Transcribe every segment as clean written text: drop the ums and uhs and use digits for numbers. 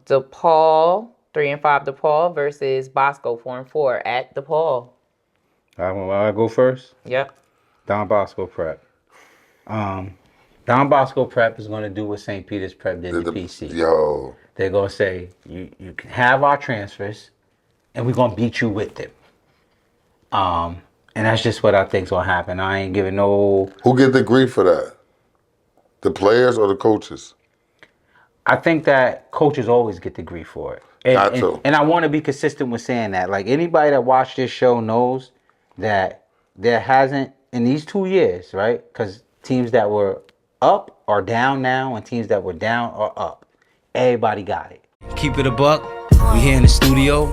DePaul, 3-5 DePaul versus Bosco, 4-4 at DePaul. I go first? Yep. Don Bosco Prep. Don Bosco Prep is going to do what St. Peter's Prep did to PC. Yo. They're going to say, you can have our transfers, and we're going to beat you with them. And that's just what I think's going to happen. I ain't giving no... Who get the grief for that? The players or the coaches? I think that coaches always get the grief for it. And I want to be consistent with saying that. Like, anybody that watched this show knows that there hasn't, in these 2 years, right? Because teams that were up are down now, and teams that were down are up. Everybody got it. Keep it a buck. We here in the studio.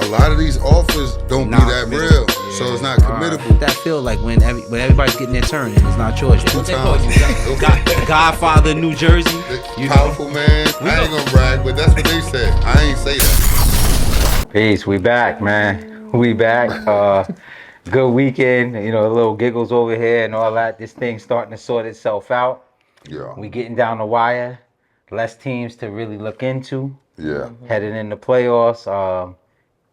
A lot of these offers don't be that real, so it's not committable. That feel like when everybody's getting their turn and it's not yours. Two times. The Godfather, New Jersey. Powerful man. I ain't gonna brag, but that's what they said. I ain't say that. Peace. We back, man. We back. Good weekend. You know, a little giggles over here and all that. This thing's starting to sort itself out. Yeah. We getting down the wire. Less teams to really look into. Yeah. Headed into playoffs.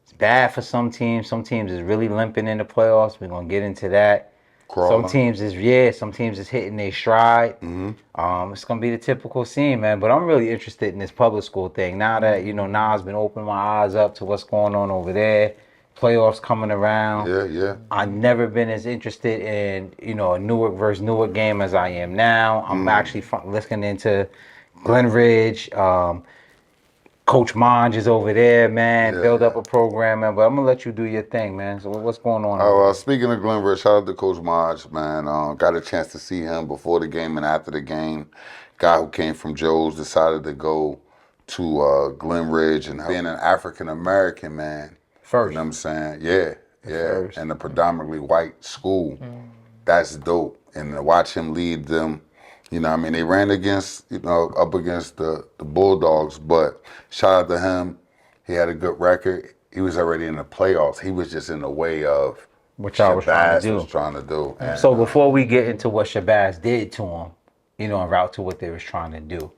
It's bad for some teams. Some teams is really limping in the playoffs. We're gonna get into that. Crawling. Some teams is hitting their stride. It's gonna be the typical scene, man. But I'm really interested in this public school thing. Now that, you know, Nas been opening my eyes up to what's going on over there. Playoffs coming around. Yeah. I've never been as interested in, you know, a Newark versus Newark game as I am now. I'm actually listening into Glen Ridge. Coach Monge is over there, man. Yeah. Build up a program, man. But I'm gonna let you do your thing, man. So what's going on? Speaking of Glen Ridge, shout out to Coach Monge, man. Got a chance to see him before the game and after the game. Guy who came from Joe's decided to go to Glen Ridge, and being an African American man. First. You know what I'm saying? Yeah. First. And a predominantly white school. That's dope. And to watch him lead them. You know what I mean? They ran against, up against the Bulldogs, but shout out to him. He had a good record. He was already in the playoffs. He was just in the way of what y'all was trying to do. And, so before we get into what Shabazz did to him, you know, en route to what they was trying to do,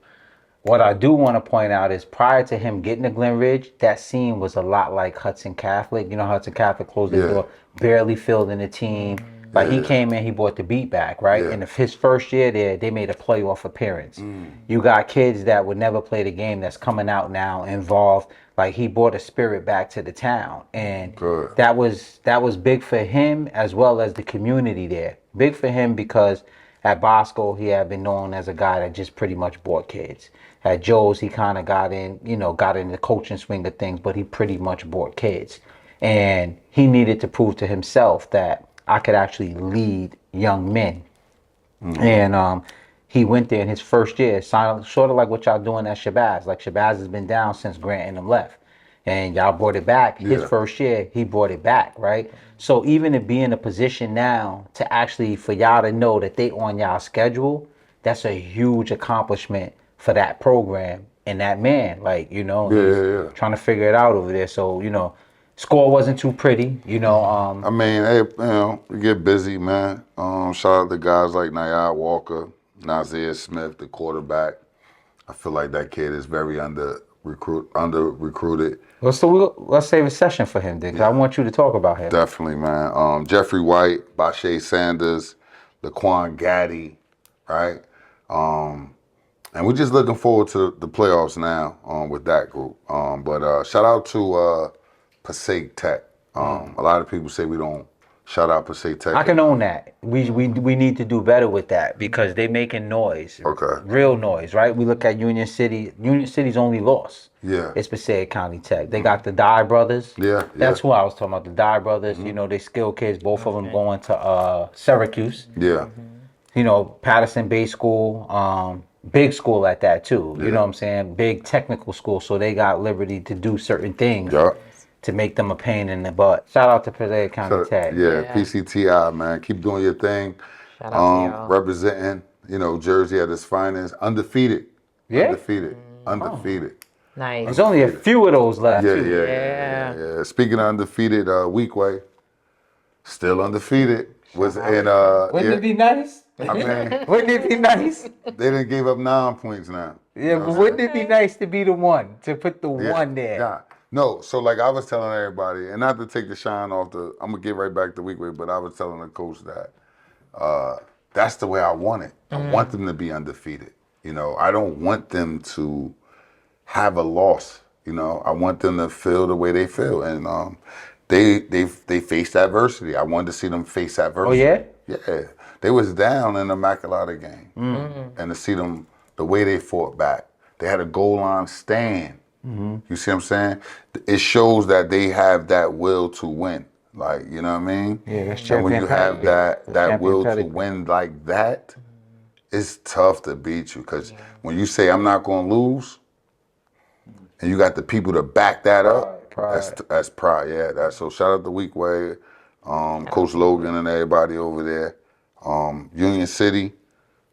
what I do want to point out is prior to him getting to Glen Ridge, that scene was a lot like Hudson Catholic. You know, Hudson Catholic closed the door, barely filled in the team. Like, he came in, he brought the beat back, right? And his first year there, they made a playoff appearance. You got kids that would never play the game that's coming out now, involved. Like, he brought a spirit back to the town. And that was big for him as well as the community there. Big for him because at Bosco, he had been known as a guy that just pretty much bought kids. At Joe's, he kind of got in the coaching swing of things, but he pretty much bought kids. And he needed to prove to himself that I could actually lead young men. And he went there in his first year, sort of like what y'all doing at Shabazz. Like, Shabazz has been down since Grant and them left. And y'all brought it back. His first year, he brought it back, right? So even to be in a position now to actually, for y'all to know that they on y'all schedule, that's a huge accomplishment for that program and that man. Like, you know, trying to figure it out over there. So, you know, score wasn't too pretty, you know. I mean, hey, you know, we get busy, man. Shout out to guys like Nyad Walker, Nazir Smith, the quarterback. I feel like that kid is very under recruited. Well, so let's save a session for him, then, because I want you to talk about him. Definitely, man. Jeffrey White, Bashe Sanders, Laquan Gaddy, right? And we're just looking forward to the playoffs now with that group. But shout out to Passaic Tech. A lot of people say we don't shout out Passaic Tech. I can own that. We need to do better with that because they making noise. Okay. Real noise, right? We look at Union City. Union City's only loss. Yeah. It's Passaic County Tech. They got the Dye brothers. Yeah. That's who I was talking about. The Dye brothers. You know, they skilled kids. Both of them going to Syracuse. Yeah. You know, Patterson Bay School. Big school at that too. You know what I'm saying? Big technical school. So they got liberty to do certain things. Yeah. To make them a pain in the butt. Shout out to Passaic County Tech. Yeah, PCTI, man. Keep doing your thing. Shout out to y'all. Representing, you know, Jersey at its finest. Undefeated. Yeah? Undefeated. Nice. There's only a few of those left. Yeah. Speaking of undefeated, Weekway, still undefeated. Was in Wouldn't it be nice? I mean, Wouldn't it be nice? they didn't give up 9 points now. Yeah, but wouldn't it be nice to be the one, to put the Yeah, one there? Yeah. No, so like I was telling everybody, and not to take the shine off I'm gonna get right back to week weight, but I was telling the coach that that's the way I want it. I want them to be undefeated. You know, I don't want them to have a loss. You know, I want them to feel the way they feel, and they faced adversity. I wanted to see them face adversity. Oh yeah? Yeah, they was down in the Immaculata game, and to see them the way they fought back. They had a goal line stand. You see what I'm saying? It shows that they have that will to win. Like, you know what I mean? Yeah, that's And when champion you have pedigree. that will to Champion pedigree. win like that, it's tough to beat you. Because when you say I'm not going to lose, and you got the people to back that up, Pride. that's pride. Yeah, so shout out to Weekway, Coach Logan and everybody over there. Union City,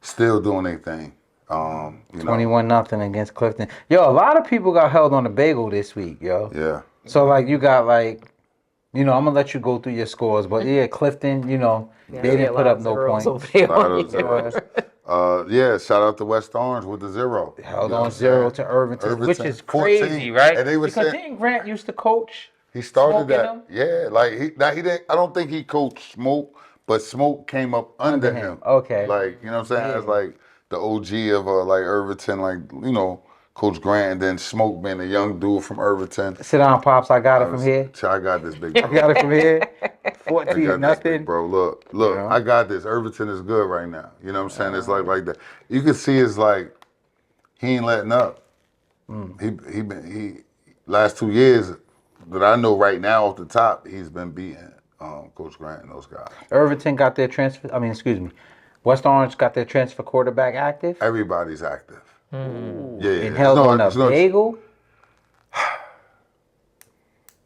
still doing their thing. You know, 21-0 against Clifton. Yo, a lot of people got held on the bagel this week, yo. yeah. So, like, you got, like, you know, I'm going to let you go through your scores. But, yeah, Clifton, you know, they didn't put up no points. Yeah, shout out to West Orange with the 0. Held on 0 to Irvington, which is crazy, 14. right? And they were because saying, didn't Grant used to coach? he started Smoke in that. him? Yeah, like he didn't. I don't think he coached Smoke, but Smoke came up under him. Okay. Like, you know what I'm saying? As like the OG of like Irvington, like, you know, Coach Grant, and then Smoke being a young dude from Irvington. Sit down, Pops. I got it from here. I got this big. I got it from here. I 14 got this big, nothing. bro. Look, You know? I got this. Irvington is good right now. You know what I'm saying? It's like that. You can see it's like he ain't letting up. He last 2 years that I know right now off the top, he's been beating Coach Grant and those guys. Irvington got their transfer. I mean, excuse me. West Orange got their transfer quarterback active. Everybody's active. Yeah. And held on a bagel.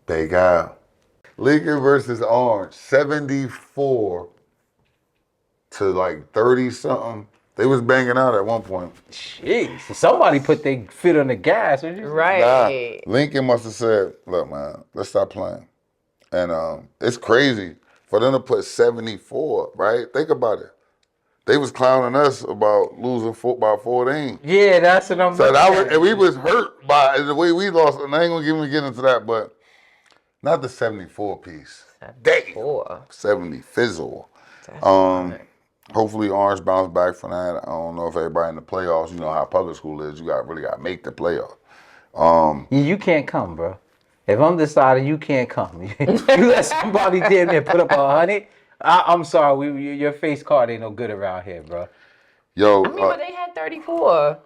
Bagel. Lincoln versus Orange, 74 to like 30 something. They was banging out at one point. Jeez, somebody put their foot on the gas. Right. Nah, Lincoln must have said, "Look, man, let's stop playing." And it's crazy for them to put 74. Right? Think about it. They was clowning us about losing by 14. Yeah, that's what I'm So looking at. and we was hurt by the way we lost. And I ain't gonna even get into that, but not the 74 piece. Damn. 70 fizzle. Hopefully Orange bounce back from that. I don't know if everybody in the playoffs, you know how public school is. You really got to make the playoff. You can't come, bro. If I'm deciding you can't come, you let somebody damn near put up 100. I'm sorry, your face card ain't no good around here, bro. Yo, I mean, but they had 34.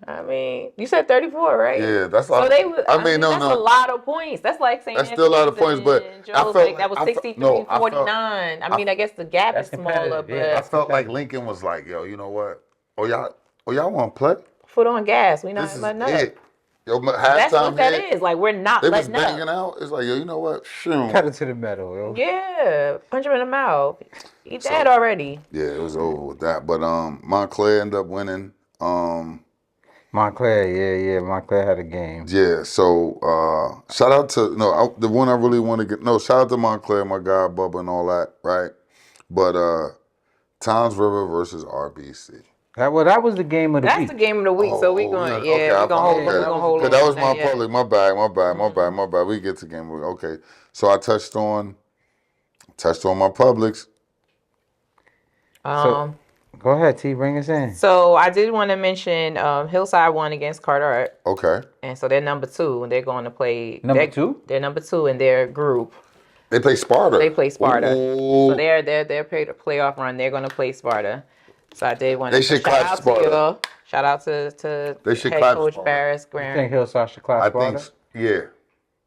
I mean, you said 34, right? Yeah, that's so like. they was. I mean, that's a lot of points. That's like saying that's still a lot of points, but Joe I felt like that was 63-49. I mean, I guess the gap is smaller, competitive, but yeah. I felt like Lincoln was like, yo, you know what? Oh y'all want to play? foot on gas. We not This is letting up. it. Yo, That's what that hit, is. Like, we're not They was letting banging up. out. It's like, yo, you know what? Shoot. Cut it to the metal, yo. Yeah, punch him in the mouth. Eat that already. Yeah, it was over with that. But Montclair ended up winning. Montclair, Montclair had a game. Yeah, so shout out to the one I really want to get. No, shout out to Montclair, my guy Bubba and all that, right? But Towns River versus RBC. That was the game of the week. That's the game of the week. So we're going. Okay, we're gonna hold. Cause that was my yeah. public. My bad. We get to game of the week. Okay, so I touched on my publics. Go ahead, T. Bring us in. So I did want to mention Hillside won against Carter, Okay. and so they're number 2, and they're going to play Number 2? They're number 2 in their group. They play Sparta. They play Sparta. Ooh. So their playoff run. They're going to play Sparta. So I did want to. They should clap Sparta. Shout out to They should head clap coach Sparta. Barris I Graham. think Hillside should clap I Sparta. think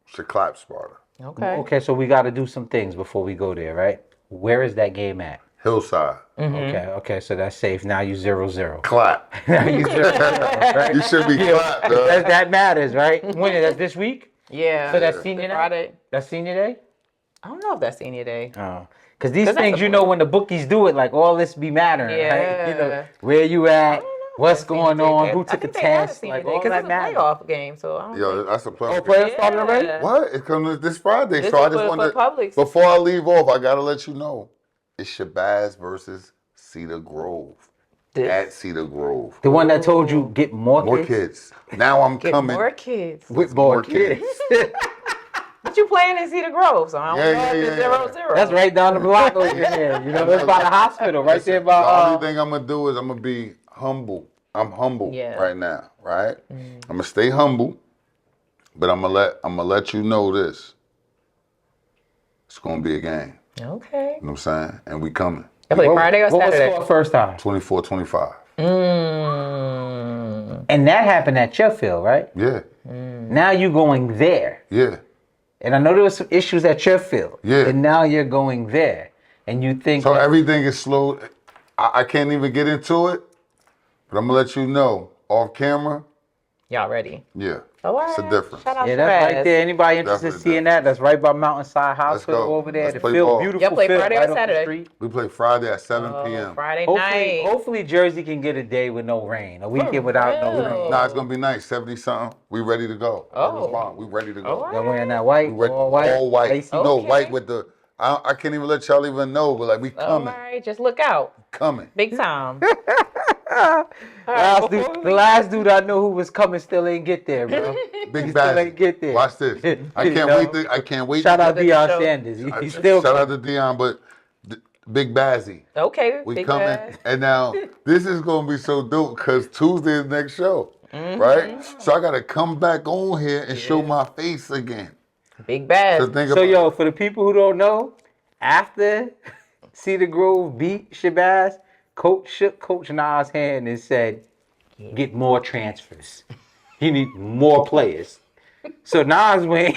should clap Sparta. Okay. Okay, so we got to do some things before we go there, right? Where is that game at? Hillside. Okay, so that's safe. Now you 0-0. Clap. Now you 0-0, right? You should be clapped, dog. That matters, right? When is that this week? Yeah. So that's senior day? Friday. That's senior day? I don't know if that's senior day. Oh. Because these that's things, a- when the bookies do it, like all this be mattering, right? Yeah. Where you at, what's That's going senior on, day. who I took a think they had a test, senior like day, all 'cause that it's a matters. playoff game, so I don't Yo, think. that's a playoff. Oh, playoffs started already? Yeah. What? It comes this Friday. This So I is just for wanted Publix. before I leave off, I gotta let you know. It's Shabazz versus Cedar Grove. This. At Cedar Grove. The one that told you get more Kids. Now I'm Get coming more kids. with more kids. But you playing in Cedar Grove, so I don't know if it's 0-0. That's right down the block over there. You know, it's by the hospital, right there by. The only thing I'm gonna do is I'm gonna be humble. I'm humble right now, right? I'm gonna stay humble, but I'm gonna let you know this. It's gonna be a game. Okay. You know what I'm saying? And we coming. I play Friday or Saturday? What was the first time? 24-25. And that happened at Sheffield, right? Yeah. Now you going there. Yeah. And I know there was some issues at Sheffield. Yeah. And now you're going there. And you think... So everything is slow. I can't even get into it, but I'm gonna let you know off camera. Y'all ready? Yeah. Oh, It's a difference. Shout out Yeah, to that's Shabazz. right there. Anybody interested in Definitely seeing that? That's right by Mountainside Hospital go. over there. Let's The play field, ball. beautiful Y'all play field Friday or right up the Saturday? street. We play Friday at 7 p.m. Friday Hopefully, night. hopefully Jersey can get a day with no rain. A weekend without no real? rain. Nah, it's gonna be nice. 70 something. We ready to go. Oh. We ready to go. All right. They're wearing that white, We ready, all white. all white. icy. No, Okay. white with the. I can't even let y'all even know, but like we All coming, right, just look out. coming. Big time. The last dude I know who was coming still ain't get there, bro. Big still ain't bad. get there. Watch this. I You can't know? wait. I can't wait. Shout to out the Deion show. Sanders. He's still Shout out to Dion, but Big Bazzy. Okay, We big coming, bad. and now this is gonna be so dope because Tuesday is next show, right? So I gotta come back on here and show my face again. Big bad. So think So about yo, for the people who don't know, after Cedar Grove beat Shabazz, Coach shook Coach Nas' hand and said, "Get more transfers. You need more players." So Nas went,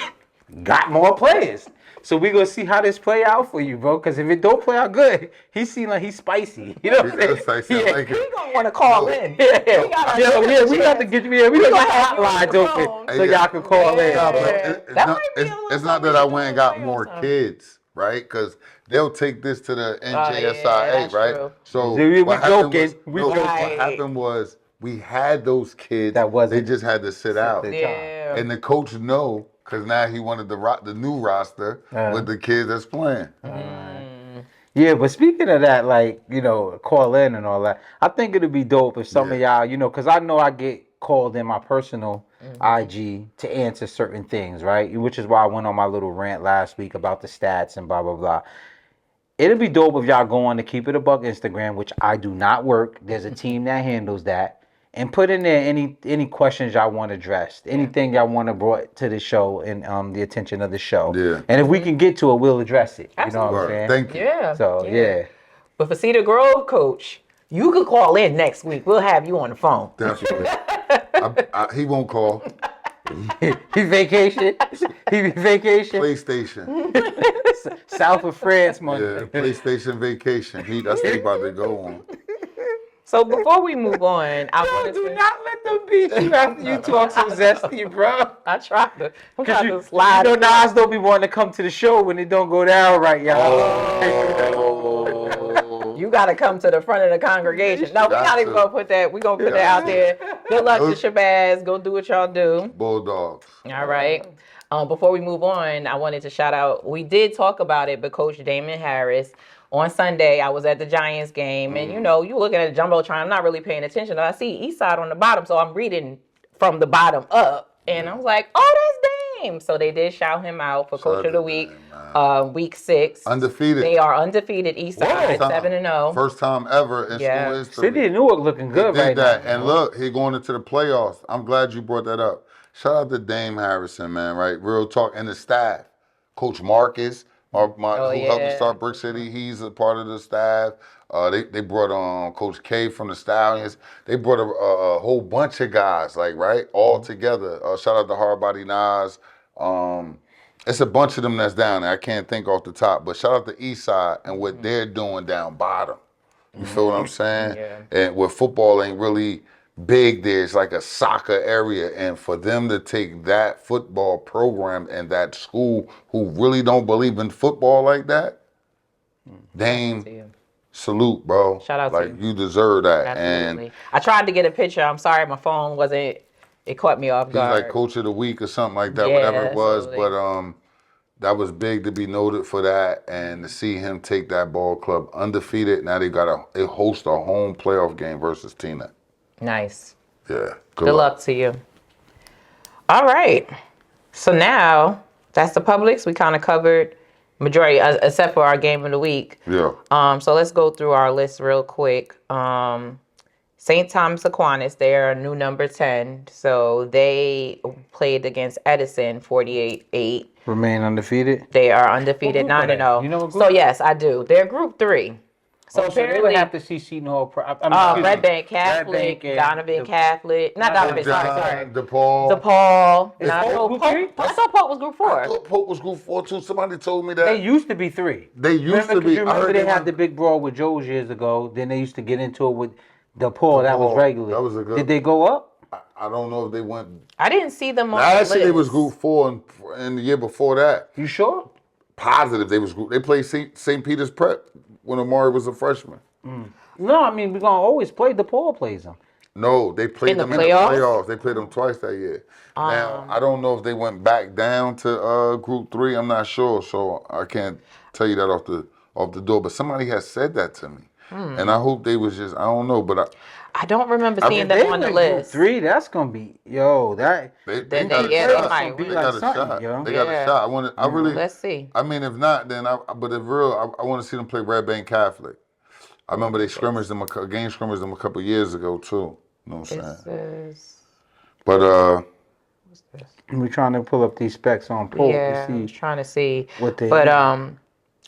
got more players. So we gonna see how this play out for you, bro. Because if it don't play out good, he seem like he's spicy. You know what I'm It's saying? spicy, I like it. He gonna want to call in. Yeah, we got to chance. get you in. We got have you on hotlines the open phone. so y'all can call in. Nah, but Yeah. it's That not, might be a little it's not something that I we should went and do got in more playoffs. kids, right? Because they'll take this to the NJSIA, that's right? true. So We what happened joking. was, We no, joking. what Right. happened was we had those kids. That wasn't- They just had to sit out. the Yeah. And the coach know because now he wanted the new roster with the kids that's playing. Yeah, but speaking of that, like, you know, call in and all that, I think it'd be dope if some of y'all, you know, because I know I get called in my personal IG to answer certain things, right? Which is why I went on my little rant last week about the stats and blah, blah, blah. It'd be dope if y'all go on the Keep It a Buck Instagram, which I do not work. There's a team that handles that. And put in there any questions y'all want addressed, anything y'all want to brought to the show and the attention of the show. Yeah. And if we can get to it, we'll address it. You know what I'm Right. saying? Thank you. Yeah. So, yeah. But for Cedar Grove, coach, you could call in next week. We'll have you on the phone. Definitely. He won't call. He vacation. He vacation. PlayStation. South of France Yeah, Monday. PlayStation vacation. That's what he about to go on. So before we move on, I wanted Do to. not let them beat you after you talk so zesty, bro. I tried to. I'm Cause trying you to slide. know Nas don't be wanting to come to the show when it don't go down right, y'all. You got to come to the front of the congregation. No, we're Got not even to. going to put that. We're going to put that out there. Good luck to Shabazz. Go do what y'all do. Bulldogs. All right. Before we move on, I wanted to shout out. We did talk about it, but Coach Damon Harris, on Sunday, I was at the Giants game, and you know, you looking at the jumbotron, I'm not really paying attention. I see Eastside on the bottom, so I'm reading from the bottom up, and I was like, oh, that's Dame. So they did shout him out for Coach of the Week, week 6. Undefeated. They are undefeated, Eastside, First time- 7-0. First time ever in Yeah. school history. City of Newark looking good He did right that. now. And look, he going into the playoffs. I'm glad you brought that up. Shout out to Dame Harrison, man, right? Real talk. And the staff. Coach Marcus, who helped me start Brick City. He's a part of the staff. They brought Coach K from the Stallions. They brought a whole bunch of guys, like, right? All together. Shout out to Hardbody Nas. It's a bunch of them that's down there. I can't think off the top. But shout out to Eastside and what they're doing down bottom. You feel what I'm saying? Yeah. And where football ain't really big there, it's like a soccer area. And for them to take that football program and that school who really don't believe in football like that, Dame, salute, bro. Shout out to like, you. you deserve that. Absolutely. And I tried to get a picture. I'm sorry, my phone wasn't. It caught me off he's guard. like Coach of the Week or something like that, Yeah, whatever it was. so they- But that was big to be noted for that, and to see him take that ball club undefeated. Now they host a home playoff game versus Tina. Nice. Yeah. Good luck to you. All right. So now that's the Publix. We kind of covered majority, except for our game of the week. Yeah. So let's go through our list real quick. St. Thomas Aquinas, they are new number 10. So they played against Edison 48-8. Remain undefeated. They are undefeated, What group are they? 9-0. You know what group? So yes, I do. They're group 3. So So they would have to see Seton Hall. Red Bank Catholic, Donovan Catholic. Not Donovan, sorry. DePaul. DePaul. Is I Pope group 3? thought Pope was group 4. I thought Pope was group 4 too. Somebody told me that. They used to be 3. They used to be. You I remember heard they had the big brawl with Joe's years ago. Then they used to get into it with DePaul. That was regular. That was a good. Did they go up? I don't know if they went. I didn't see them on Last the year list. they was group 4, and the year before that, You sure? positive they was group. They played St. Peter's Prep when Amari was a freshman. No, I mean we're gonna always play. DePaul plays them. No, they played In the them in the playoffs? playoffs. They played them twice that year. Now I don't know if they went back down to group 3. I'm not sure, so I can't tell you that off the door. But somebody has said that to me, and I hope they was just. I don't know, but I don't remember seeing They them on the went list. Group 3. That's gonna be that. they They got a might shot. win. They got a Something, shot. yo. They got a shot. I really. Let's see. I mean, if not, then but if real, I want to see them play Red Bank Catholic. I remember they scrimmaged them scrimmaged them a couple years ago too. You know what I'm saying? This is, But We're trying to pull up these specs on Pope yeah, to I was see trying to see. what they. But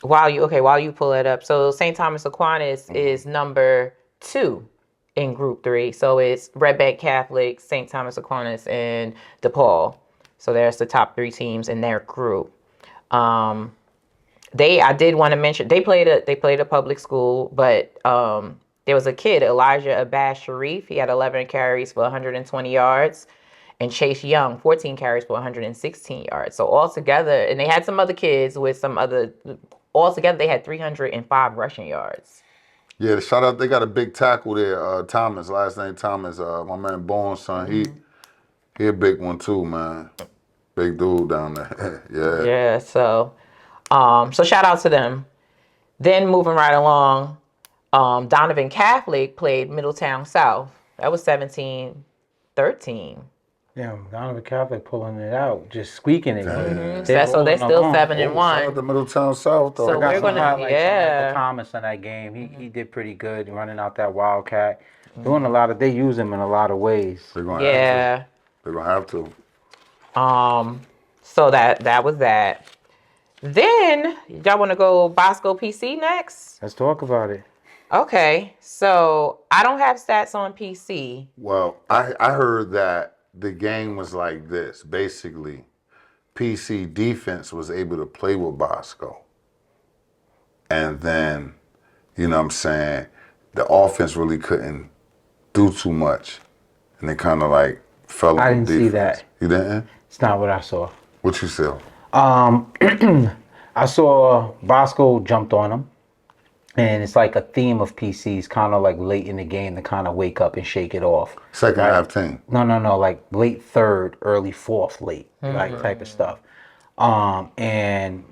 while you pull it up, so St. Thomas Aquinas is number 2 in Group 3. So it's Red Bank Catholic, St. Thomas Aquinas, and DePaul. So there's the top 3 teams in their group. I did want to mention they played a public school, but there was a kid, Elijah Abbas Sharif. He had 11 carries for 120 yards. And Chase Young, 14 carries for 116 yards. So altogether, and they had some other kids with some other, altogether they had 305 rushing yards. yeah, shout out. They got a big tackle there. Thomas, last name Thomas. My man Bourne's son. He a big one too, man. Big dude down there. Yeah. Yeah, so shout out to them. Then moving right along, Donovan Catholic played Middletown South. That was 17-13. Yeah, Donovan Catholic pulling it out, just squeaking it. So they're still 7-1. Shout out to Middletown South though. So I got we're some gonna- highlights yeah. from Michael Thomas in that game. He did pretty good running out that Wildcat, doing a lot of. They use him in a lot of ways. They're gonna Yeah. have to. They're gonna have to. So that was that. Then y'all want to go Bosco PC next? Let's talk about it. Okay, so I don't have stats on PC. Well, I heard that the game was like this. Basically, PC defense was able to play with Bosco. And then, you know what I'm saying, the offense really couldn't do too much. And they kind of like fell on I didn't defense. see that. You didn't? It's not what I saw. What you saw? I saw Bosco jumped on him, and it's like a theme of PCs, kind of like late in the game to kind of wake up and shake it off. Second half team. No, like late third, early fourth, late, like type of stuff. And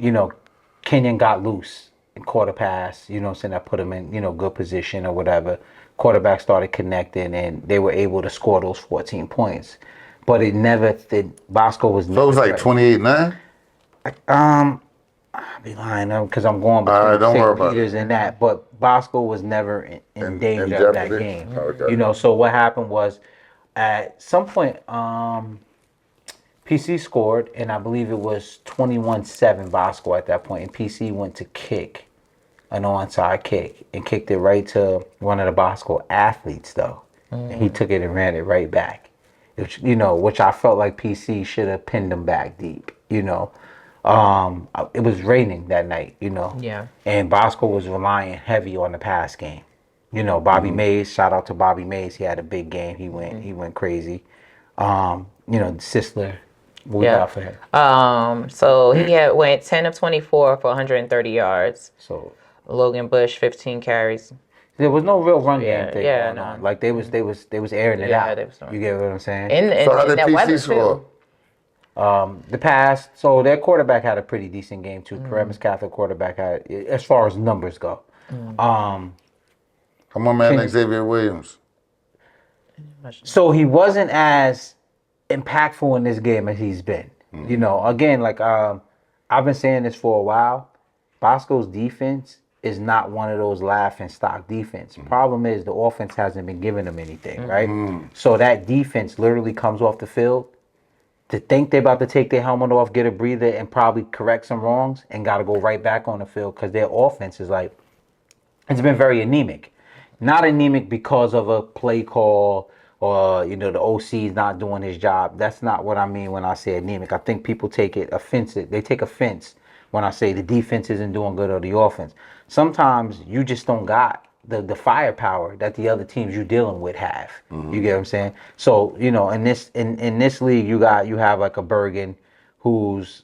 Kenyon got loose and caught a pass. You know what I'm saying? That put him in good position or whatever. Quarterback started connecting, and they were able to score those 14 points. But it never. Bosco was. So it was like 28-9? I'll be lying because I'm going All right, don't worry between about St. Peter's and that. But Bosco was never in danger of that jeopardy? game. Okay. So what happened was at some point, PC scored, and I believe it was 21-7 Bosco at that point. And PC went to kick an onside kick and kicked it right to one of the Bosco athletes, though. And he took it and ran it right back. Which I felt like PC should have pinned him back deep. It was raining that night, Yeah. and Bosco was relying heavy on the pass game. Bobby Mays, shout out to Bobby Mays. He had a big game. He went crazy. Sisler, what we got for him? So he went 10 of 24 for 130 yards. So Logan Bush, 15 carries. there was no real run game thing yeah, going no. on. Like they was airing it Yeah, out. they was doing You get what I'm saying? And So how did that PC weather score? too. The past, so their quarterback had a pretty decent game too. Paramus Catholic quarterback had, as far as numbers go. Come on, man, Xavier Williams. So he wasn't as impactful in this game as he's been. You know, again, like I've been saying this for a while. Bosco's defense is not one of those laughing stock defense. Problem is the offense hasn't been giving them anything, right? So that defense literally comes off the field to think they're about to take their helmet off, get a breather, and probably correct some wrongs, and got to go right back on the field because their offense is like, it's been very anemic. Not anemic because of a play call or, you know, the OC's not doing his job. That's not what I mean when I say anemic. I think people take it offensive. They take offense when I say the defense isn't doing good or the offense. Sometimes you just don't got the firepower that the other teams you're dealing with have. You get what I'm saying? So, you know, in this league, you have like a Bergen whose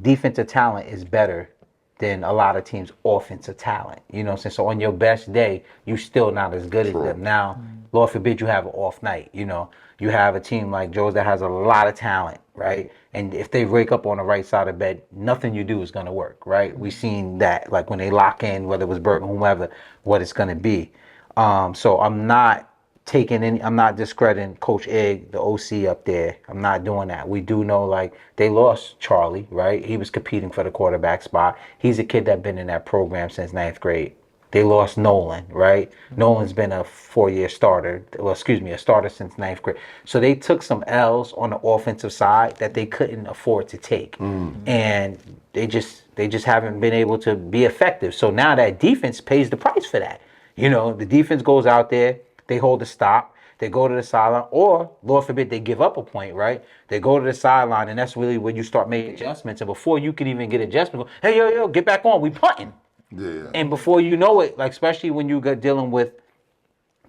defensive talent is better than a lot of teams' offensive talent. You know what I'm saying? So on your best day, you're still not as good as them. Now, Lord forbid you have an off night. You know, you have a team like Joe's that has a lot of talent, right? And if they wake up on the right side of bed, nothing you do is going to work, right? We've seen that, like when they lock in, whether it was Bergen, whomever, what it's going to be. So I'm not discrediting Coach Egg, the OC up there. I'm not doing that. We do know, like, they lost Charlie, right? He was competing for the quarterback spot. He's a kid that's been in that program since 9th grade. They lost Nolan, right? Nolan's been a 4-year starter. Well, excuse me, a starter since 9th grade. So they took some L's on the offensive side that they couldn't afford to take. And they just haven't been able to be effective. So now that defense pays the price for that. You know, the defense goes out there, they hold the stop, they go to the sideline, or, Lord forbid, they give up a point, right? They go to the sideline, and that's really when you start making adjustments. And before you can even get adjustments, hey, yo, get back on, we punting. Yeah. And before you know it, like, especially when you get dealing with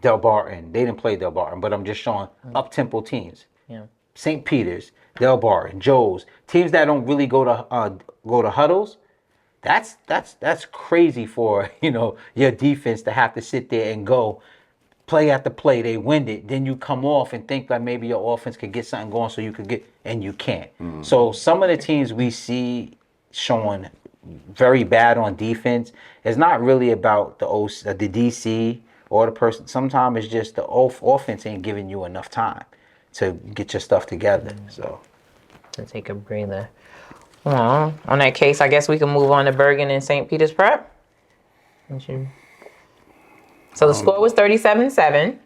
Delbarton, they didn't play Delbarton, but I'm just showing up-tempo teams. Yeah. St. Peter's, Delbarton, Joe's, teams that don't really go to huddles. That's crazy for, you know, your defense to have to sit there and go play after play. They win it, then you come off and think that maybe your offense could get something going, so you could get, and you can't. So some of the teams we see showing very bad on defense is not really about the DC or the person. Sometimes it's just the offense ain't giving you enough time to get your stuff together. So To take a breather. Well, on that case, I guess we can move on to Bergen and St. Peter's Prep. So the score was 37-7.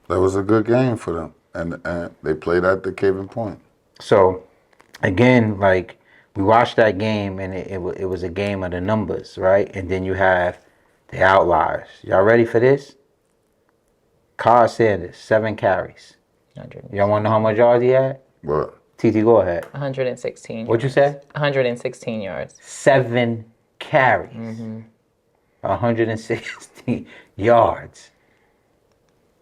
That was a good game for them. And they played at the Caving Point. So, again, like, we watched that game, and it was a game of the numbers, right? And then you have the outliers. Y'all ready for this? Carl Sanders, 7 carries. Y'all want to know how much yards he had? What? TT, go ahead. 116. What'd you say? 116 yards. 7 carries. 116 yards.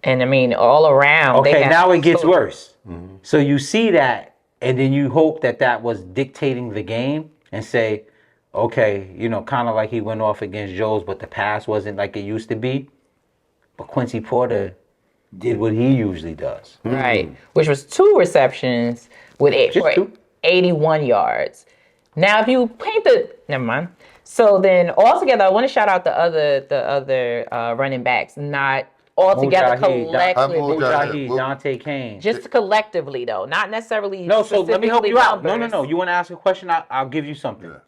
And I mean, all around. Okay, now it gets worse. So you see that, and then you hope that was dictating the game, and say, okay, you know, kind of like he went off against Joe's, but the pass wasn't like it used to be. But Quincy Porter did what he usually does. Right. Which was 2 receptions with 81 yards. Now, if you paint never mind. So then altogether, I want to shout out the other running backs, not altogether collectively. Dante Kane. Just collectively, though, not necessarily. No, so let me help you out. Numbers. No. You want to ask a question? I'll give you something. Yeah.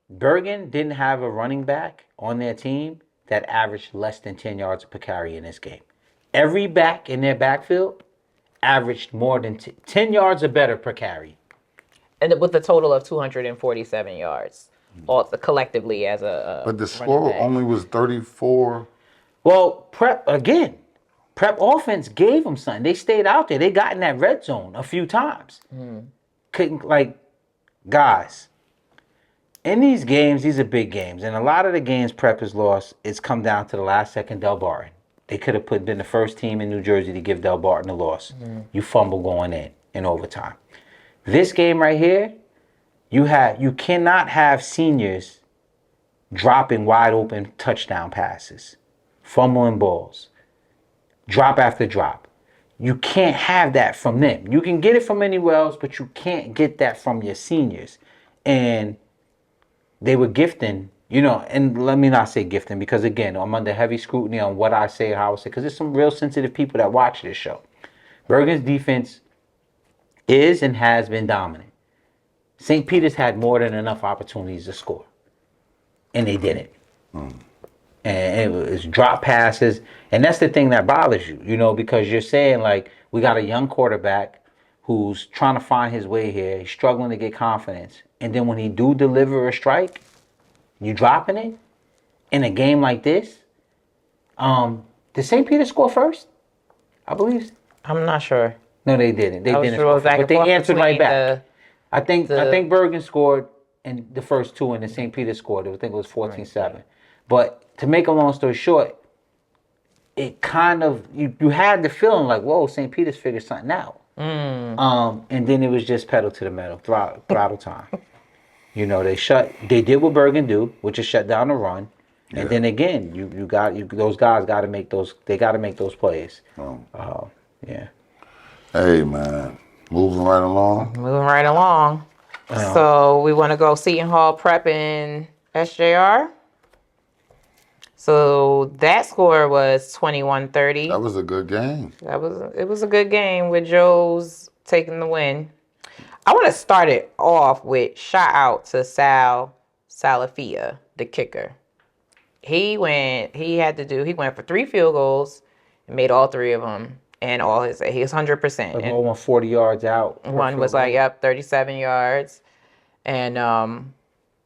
Bergen didn't have a running back on their team that averaged less than 10 yards per carry in this game. Every back in their backfield averaged more than 10 yards or better per carry. And with a total of 247 yards, all collectively as a. But the score only was 34. Well, Prep offense gave them something. They stayed out there. They got in that red zone a few times. Couldn't, like, guys, in these games, these are big games. And a lot of the games Prep has lost, it's come down to the last second Delbarton. They could have been the first team in New Jersey to give Delbarton a loss. You fumble going in overtime. This game right here, you cannot have seniors dropping wide open touchdown passes, fumbling balls, drop after drop. You can't have that from them. You can get it from anywhere else, but you can't get that from your seniors. And they were gifting, and let me not say gifting because, again, I'm under heavy scrutiny on what I say, how I say, because there's some real sensitive people that watch this show. Bergen's defense is and has been dominant. St. Peter's had more than enough opportunities to score, and they didn't. And it was drop passes, and that's the thing that bothers you, because you're saying, like, we got a young quarterback who's trying to find his way here. He's struggling to get confidence. And then when he do deliver a strike, you dropping it in a game like this. Did St. Peter score first? I believe. I'm not sure. No, they didn't. They didn't sure score, but they answered right back. I think Bergen scored in the first two, and then St. Peter scored. I think it was 14-7. Right. But to make a long story short, it kind of you had the feeling like, whoa, St. Peter's figured something out. And then it was just pedal to the metal, throttle time. They did what Bergen do, which is shut down the run. Yeah. And then again, those guys got to make those. They got to make those plays. Yeah. Hey man, moving right along. So we want to go Seton Hall Prep in SJR. So that score was 21-30. That was a good game. It was a good game with Joe's taking the win. I want to start it off with shout out to Salafia, the kicker. He went for 3 field goals and made all 3 of them. And he was 100%. Like one 40 yards out. One was 37 yards. And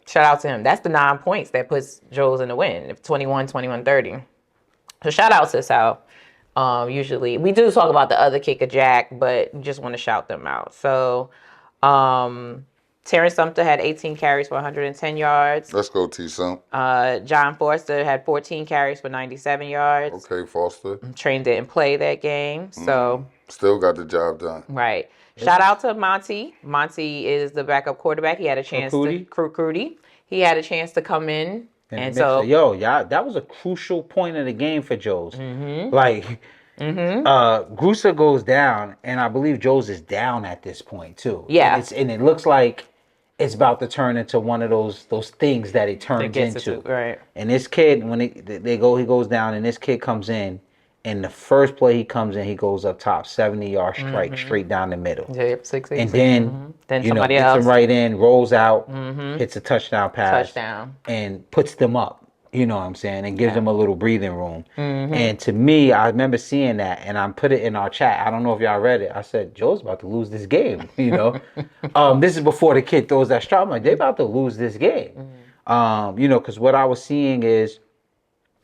shout out to him. That's the 9 points that puts Joe's in the win. 21-30. So shout out to Sal. Usually we do talk about the other kicker, Jack, but just want to shout them out. So Terrence Sumter had 18 carries for 110 yards. Let's go, T-Sump. John Forster had 14 carries for 97 yards. Okay, Foster. Train didn't play that game, so still got the job done. Right. Shout out to Monty. Monty is the backup quarterback. He had a chance He had a chance to come in, and so that was a crucial point of the game for Joe's. Grusa goes down, and I believe Joe's is down at this point too. Yeah, and it looks like it's about to turn into one of those things that it turns into. Right. And this kid, when he goes down, and this kid comes in, and the first play he comes in, he goes up top, 70-yard strike straight down the middle. Yep, 6 and then somebody hits else him right in, rolls out, hits a touchdown pass, and puts them up. You know what I'm saying? And gives them a little breathing room. And to me, I remember seeing that, and I put it in our chat. I don't know if y'all read it. I said, Joe's about to lose this game. This is before the kid throws that strike. I'm like, they're about to lose this game. Because what I was seeing is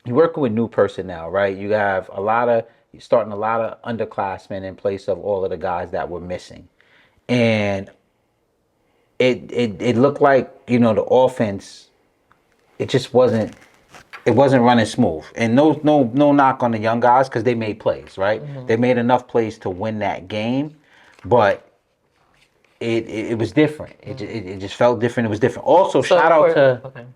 you're working with new personnel, right? You have you're starting a lot of underclassmen in place of all of the guys that were missing. And it looked like, the offense, it just wasn't running smooth. And no knock on the young guys because they made plays, right? They made enough plays to win that game, but it was different. It just felt different. It was different. Also, shout out to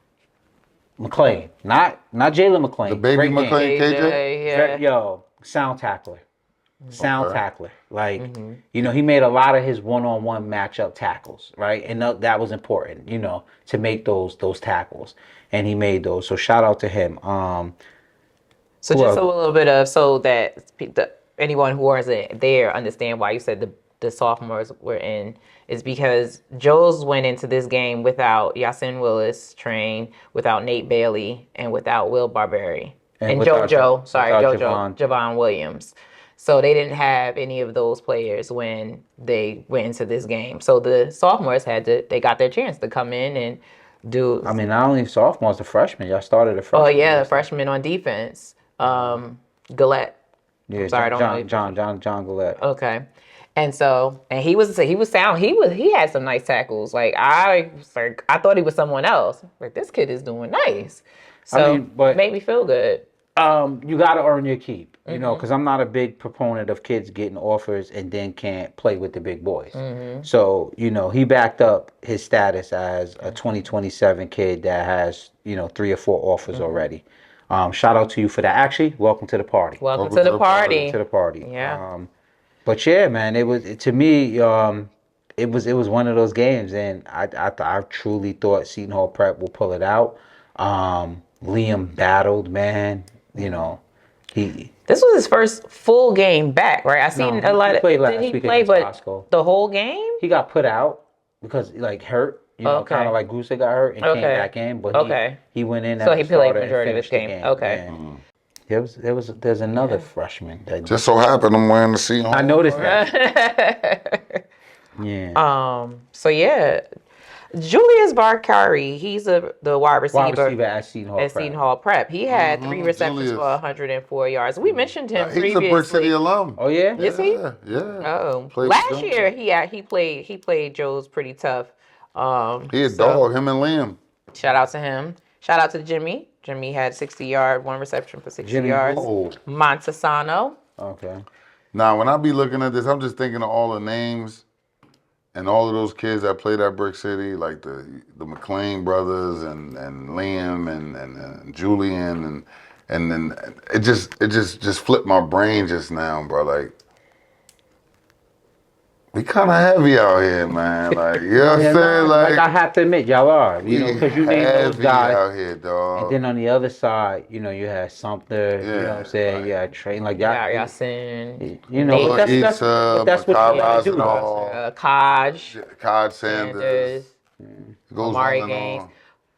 McClain, not Jalen McClain. The baby McClain, KJ? Yo, sound tackler. Tackler. Like, he made a lot of his one-on-one matchup tackles, right? And that was important, to make those tackles. And he made those. So shout out to him. So just a little bit so that anyone who wasn't there understand why you said the sophomores were in is because Joe's went into this game without Yasin Willis train, without Nate Bailey, and without Will Barberry. And Javon Williams. So they didn't have any of those players when they went into this game. So the sophomores they got their chance to come in and do. I mean, not only sophomores, the freshmen. Y'all started a freshman. Oh yeah, the freshman on defense, Gillette. Yeah, sorry, John Gillette. Okay, and he was sound. He had some nice tackles. Like I thought he was someone else. Like this kid is doing nice. So but made me feel good. You got to earn your keep, because I'm not a big proponent of kids getting offers and then can't play with the big boys. So, he backed up his status as a 2027 kid that has, 3 or 4 offers already. Shout out to you for that. Actually, welcome to the party. Welcome to the party. Welcome to the party. Yeah. But yeah, man, it was to me. It was one of those games, and I truly thought Seton Hall Prep will pull it out. Liam battled, man. You know, he This was his first full game back, right? I seen a lot he of. played last Did he week play? against But Bosco. the whole game? He got put out because like hurt. You know, Okay. kind of like Gusa got hurt and came back in, but he went in. So as he a played starter majority of and this finished the game. Okay. Man. There's another freshman that Just so happened I'm wearing the Seton Hall. I noticed that. Yeah. So yeah, Julius Barkari, he's the wide receiver, at Seton Hall. at Seton Hall Prep. He had 3 receptions Julius. for 104 yards. We mentioned him He's a previously. Brick City alum. Oh yeah. Is he? Yeah. Oh, Played last with them. year he played Joe's pretty tough. He a dog, him and Liam. Shout out to him. Shout out to Jimmy. Jimmy had 1 reception for 60 yards. Oh. Montesano. Okay. Now, when I be looking at this, I'm just thinking of all the names and all of those kids that played at Brick City, like the McLean brothers and Liam and Julian and then it just flipped my brain just now, bro. Like, we kind of heavy out here, man. Like, you know what I'm saying? Like I have to admit, y'all are. You know, because you named those heavy guys. out here, dog. And then on the other side, you know, you had Sumter. You know what I'm saying? You had Train. Like y'all. Yasin. You know, that's what you gotta do. Kaj. Sanders. Goes Amari on and Gaines. on.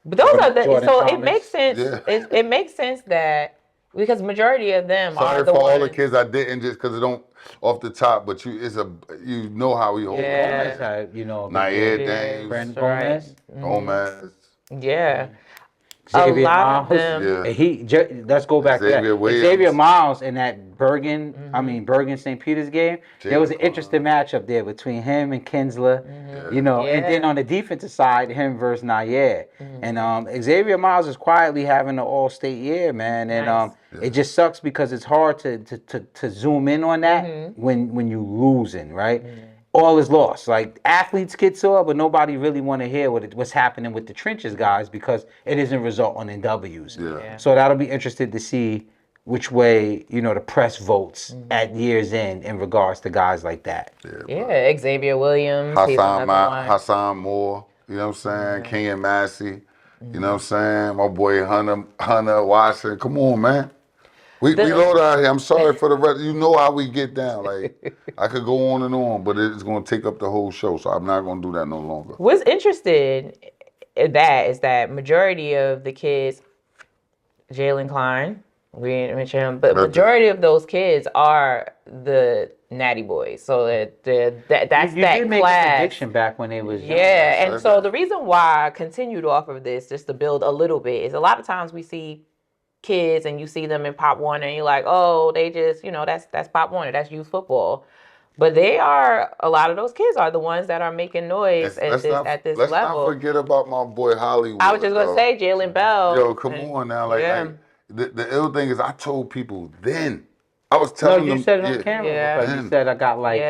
But those are the Jordan so Thomas. it makes sense. Yeah. It makes sense that because majority of them Sorry are the for all ones. the kids I didn't just because it don't off the top, but you know how we hold Yeah. Gomez had, you know, Nair Yeah. Dames, Brandon That's right. Gomez. Gomez. Yeah. Xavier a lot of Miles. them. Yeah. And let's go back Xavier to that. Williams. Xavier Miles in that Bergen St. Peter's game. There was an interesting matchup there between him and Kinsler. You know, and then on the defensive side, him versus Nair. And Xavier Miles is quietly having an all-state year, man. And Nice. it just sucks because it's hard to zoom in on that when you losing, right? All is lost. Like athletes get sore, but nobody really want to hear what's happening with the trenches guys because it isn't resulting in W's. Yeah. So that'll be interested to see which way, you know, the press votes at year's end in regards to guys like that. Yeah, Xavier Williams. he's another one. Hassan Moore, you know what I'm saying? Kenyon Massey, you know what I'm saying? My boy Hunter Watson. Come on, man. We load out here. I'm sorry for the rest. You know how we get down. Like, I could go on and on, but it's going to take up the whole show, so I'm not going to do that no longer. What's interesting in that is that majority of the kids, Jalen Klein, we didn't mention him, but majority of those kids are the Natty Boys. So that's You that did make a class. prediction back when they was young. Yeah, and so the reason why I continued off of this, just to build a little bit, is a lot of times we see kids and you see them in Pop Warner and you're like, oh, they just, you know, that's Pop Warner, that's youth football. But a lot of those kids are the ones that are making noise at this let's level. not forget about my boy Hollywood. I was just going to say Jalen Bell. Yo, come on now. Like the ill thing is I told people then. I was telling them. You said it on camera because you said I got like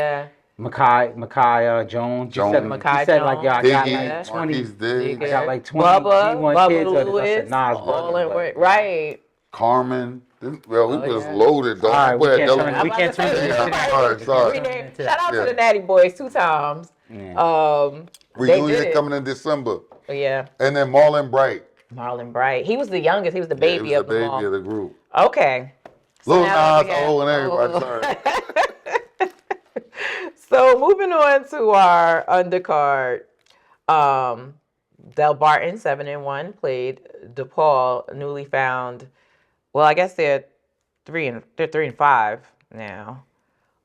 Makai Jones. You said, Makai you said like, Jones. I got Diggy, like 20. Marquise Diggs, I got like 20, Bubba 21 kids. Lewis, I said, nah, it's all in Bubba. right. Carmen. Well, we was loaded, dog. All right, Well, we can't turn it. Sorry. Shout out to the Natty Boys 2 times. Reunion coming in December. Yeah. And then Marlon Bright. Marlon Bright. He was the youngest. He was the baby he was of the them baby all. of the group. Okay. Lil now Nas, old and everybody. Sorry. So moving on to our undercard. Delbarton 7-1 played DePaul, newly found. Well, I guess they're 3-5 now.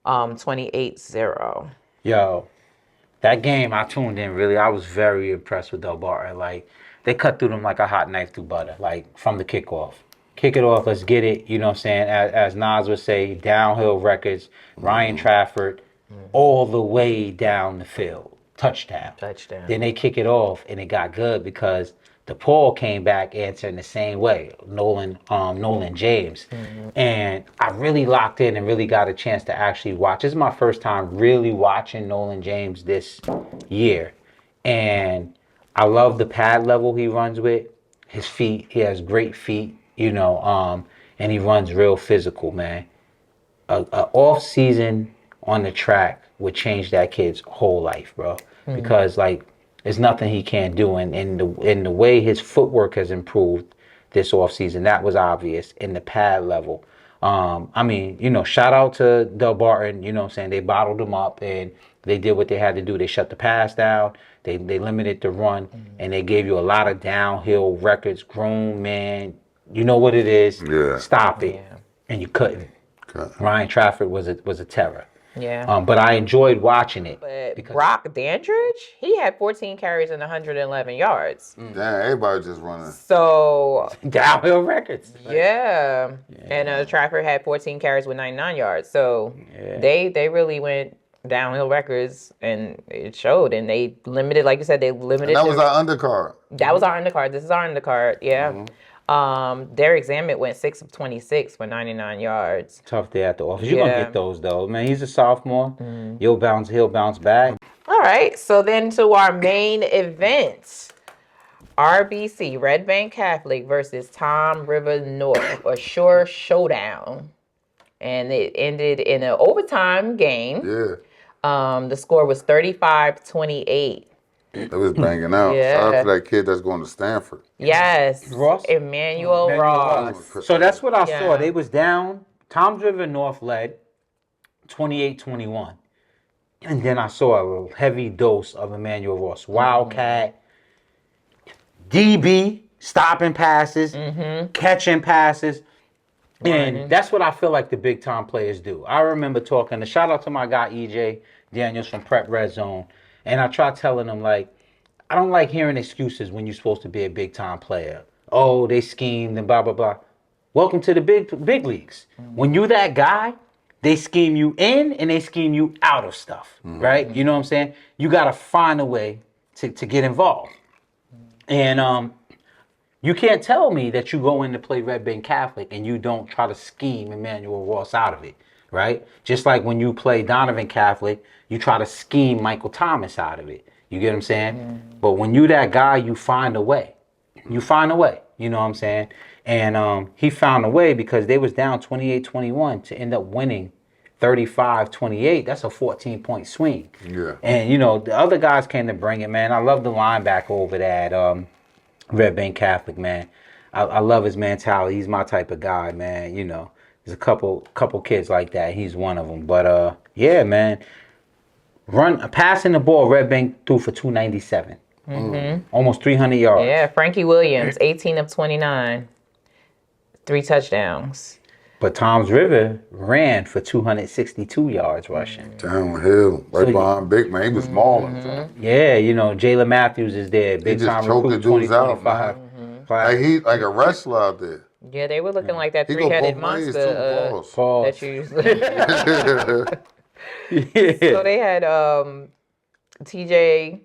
28-0. Yo, that game I tuned in really. I was very impressed with Delbarton. Like they cut through them like a hot knife through butter. Like from the kickoff. Kick it off, let's get it. You know what I'm saying? As Nas would say, downhill records, Ryan Trafford, all the way down the field. Touchdown. Then they kick it off, and it got good because DePaul came back answering the same way, Nolan James. And I really locked in and really got a chance to actually watch. This is my first time really watching Nolan James this year. And I love the pad level he runs with. His feet, he has great feet. You know, and he runs real physical, man. A off season on the track would change that kid's whole life, bro. Because like there's nothing he can't do, and in the way his footwork has improved this offseason, that was obvious in the pad level. I mean, you know, shout out to Delbarton, you know what I'm saying? They bottled him up and they did what they had to do. They shut the pass down, they limited the run, and they gave you a lot of downhill records. Grown man, you know what it is. Yeah. Stop it. Yeah. And you couldn't. Okay. Ryan Trafford was a terror. Yeah. But I enjoyed watching it. But Brock Dandridge, he had 14 carries and 111 yards. Damn, everybody just running. So Downhill records. yeah. And Trafford had 14 carries with 99 yards. So they really went downhill records, and it showed. And they limited, like you said, they limited. And that was our undercard. That was our undercard. This is our undercard. Yeah. Derek Zammit went 6 of 26 for 99 yards. Tough day at the office. You're gonna get those though, man. He's a sophomore. He'll bounce back. All right. So then to our main event. RBC, Red Bank Catholic versus Tom River North, a sure showdown. And it ended in an overtime game. Yeah. The score was 35-28. It was banging out. Yeah. Shout out to that kid that's going to Stanford. Yes. Ross? Emmanuel Ross. So that's what I Yeah. saw. They was down. Tom's River North led 28-21. And then I saw a heavy dose of Emmanuel Ross. Wildcat, DB, stopping passes, catching passes. And that's what I feel like the big time players do. I remember talking to, shout out to my guy EJ Daniels from Prep Red Zone. And I tried telling him, like, I don't like hearing excuses when you're supposed to be a big time player. Oh, they schemed and blah, blah, blah. Welcome to the big leagues. When you're that guy, they scheme you in and they scheme you out of stuff, right? You know what I'm saying? You got to find a way to get involved. And you can't tell me that you go in to play Red Bank Catholic and you don't try to scheme Emmanuel Ross out of it, right? Just like when you play Donovan Catholic, you try to scheme Michael Thomas out of it. You get what I'm saying? But when you that guy, you find a way. You find a way. You know what I'm saying? And he found a way because they was down 28-21 to end up winning 35-28. That's a 14-point swing. Yeah. And, you know, the other guys came to bring it, man. I love the linebacker over there at Red Bank Catholic, man. I love his mentality. He's my type of guy, man. You know, there's a couple kids like that. He's one of them. But, yeah, man. Passing the ball, Red Bank threw for 297. Almost 300 yards. Yeah, Frankie Williams, 18 of 29. 3 touchdowns. But Tom's River ran for 262 yards rushing. Downhill, right behind Big Man. He was smaller. Yeah, you know, Jalen Matthews is there. Big just time choked recruit, the dudes out, 2025. Like he like a wrestler out there. Yeah, they were looking like that He go both three-headed ways monster too. Pause. that you So they had TJ.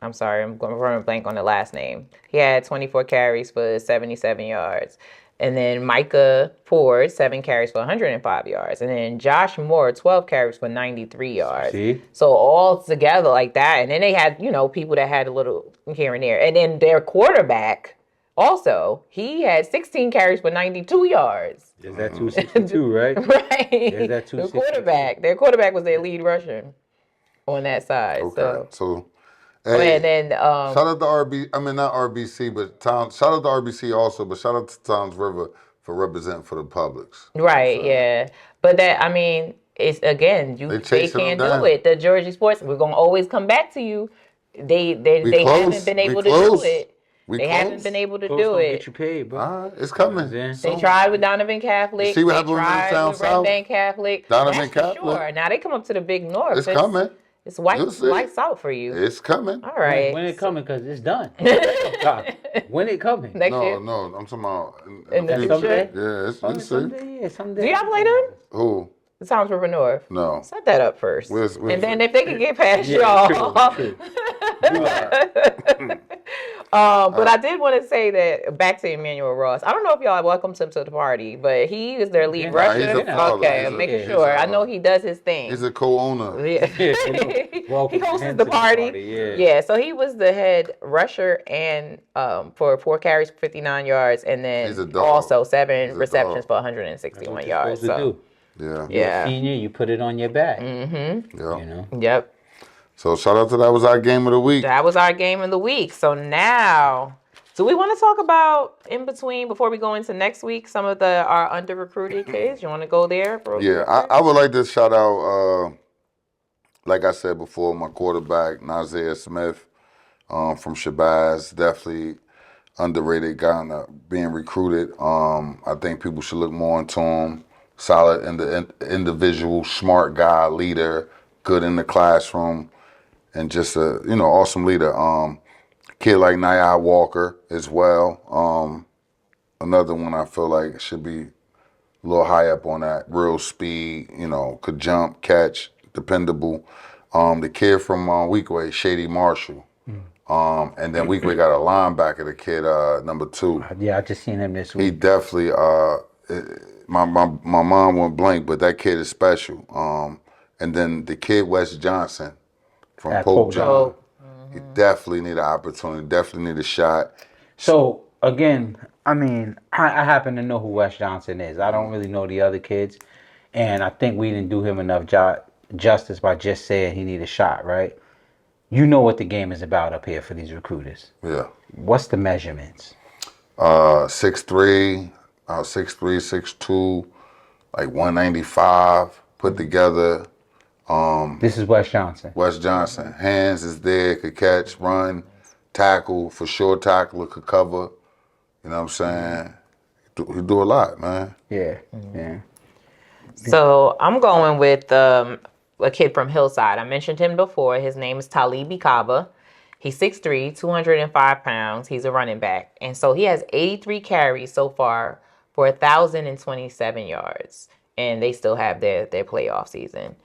I'm sorry, I'm going to run a blank on the last name. He had 24 carries for 77 yards. And then Micah Ford, 7 carries for 105 yards. And then Josh Moore, 12 carries for 93 yards. See? So all together like that. And then they had, you know, people that had a little here and there. And then their quarterback also, he had 16 carries for 92 yards. Is that 262, right? Right. Is that 262? Their quarterback was their lead rusher on that side. Okay, so And then shout out to not RBC, but Tom. Shout out to RBC also, but shout out to Tom's River for representing for the Publix. right, yeah. But that, I mean, it's again, they chasing can't them down. do it. The Georgia Sports, we're gonna always come back to you. They close. haven't been able We to close. do it. We They close. haven't been able to Close do don't it. get you paid, bro. All right, it's coming. Yeah. They tried with Donovan Catholic. See what They happened with tried Down with Red South? Bank Catholic. Donovan That's for Catholic? Sure. Now they come up to the big north. It's coming. It's You'll see. lights out for you. It's coming. All right. When it coming? Because it's done. When it coming? Next year. No, I'm talking about In the future. future? Yeah, it's Someday, see. someday, yeah, someday. Do y'all play them? Who? The Tom's River North. No. Set that up first. Where's and then it? if they can get past Yeah, y'all. true. But I did want to say that back to Emmanuel Ross. I don't know if y'all welcomed him to the party, but he is their lead Yeah, rusher. he's a father. Okay, He's I'm a- making he's sure. a- I know he does his thing. He's a co-owner. Yeah. Welcome He hosted him the to the party. party, yeah. So he was the head rusher and for 4 carries for 59 yards, and He's a then dog. also 7 He's a receptions dog. for 161 What you yards. supposed to So do. Yeah. You're Yeah. a senior, you put it on your back. Mm-hmm. Yeah. You know. Yep. So shout out to that was our game of the week. That was our game of the week. So now, do we want to talk about in between before we go into next week some of our under recruited kids? You want to go there? Yeah, I would like to shout out, like I said before, my quarterback Nazir Smith from Shabazz, definitely underrated guy being recruited. I think people should look more into him. Solid individual, smart guy, leader, good in the classroom, and just a awesome leader. Kid like Naya Walker as well. Another one I feel like should be a little high up on that. Real speed, could jump, catch, dependable. The kid from Weekway, Shady Marshall. And then Weekway got a linebacker, the kid number 2. Yeah, I just seen him this He week. definitely my mom went blank, but that kid is special. And then the kid Wes Johnson from At Pope Pope John. John. He definitely need an opportunity, definitely need a shot. So again, I mean, I happen to know who Wes Johnson is. I don't really know the other kids, and I think we didn't do him enough justice by just saying he need a shot, right? You know what the game is about up here for these recruiters. Yeah. What's the measurements? 6'3", 6'3", 6'2", like 195 put together. This is Wes Johnson. Wes Johnson, hands is there, could catch, run, tackle, for sure tackler, could cover. You know what I'm saying? He do a lot, man. Yeah, yeah. So I'm going with a kid from Hillside. I mentioned him before. His name is Talibi Kaba. He's 6'3", 205 pounds. He's a running back. And so he has 83 carries so far for 1,027 yards. And they still have their playoff season.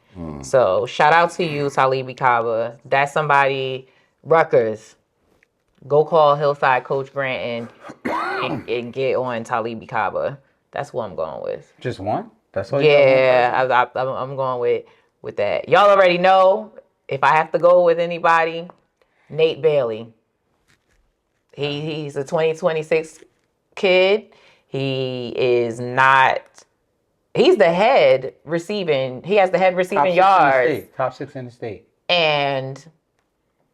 So shout out to you, Talibi Kaba. That's somebody, Rutgers. Go call Hillside Coach Grant and get on Talibi Kaba. That's who I'm going with. Just one? That's all you got? Yeah, I'm going with that. Y'all already know if I have to go with anybody, Nate Bailey. He's a 2026 kid. He's the head receiving. He has the head receiving yards. Top 6 in the state. And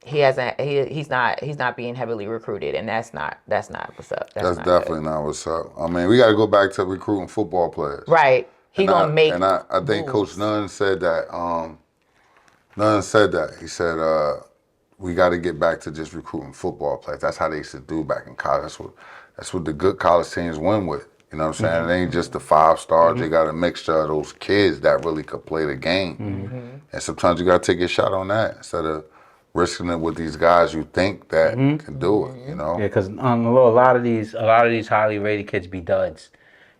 he's not being heavily recruited, and that's not what's up. That's not definitely good. not what's up. I mean, we got to go back to recruiting football players. Right. He gonna make. And I think moves. Coach Nunn said that. Nunn said that. He said we got to get back to just recruiting football players. That's how they used to do back in college. That's what the good college teams win with. You know what I'm saying? It ain't just the 5 stars. They got a mixture of those kids that really could play the game. And sometimes you got to take a shot on that instead of risking it with these guys you think that can do it. Yeah, because a lot of these highly rated kids be duds.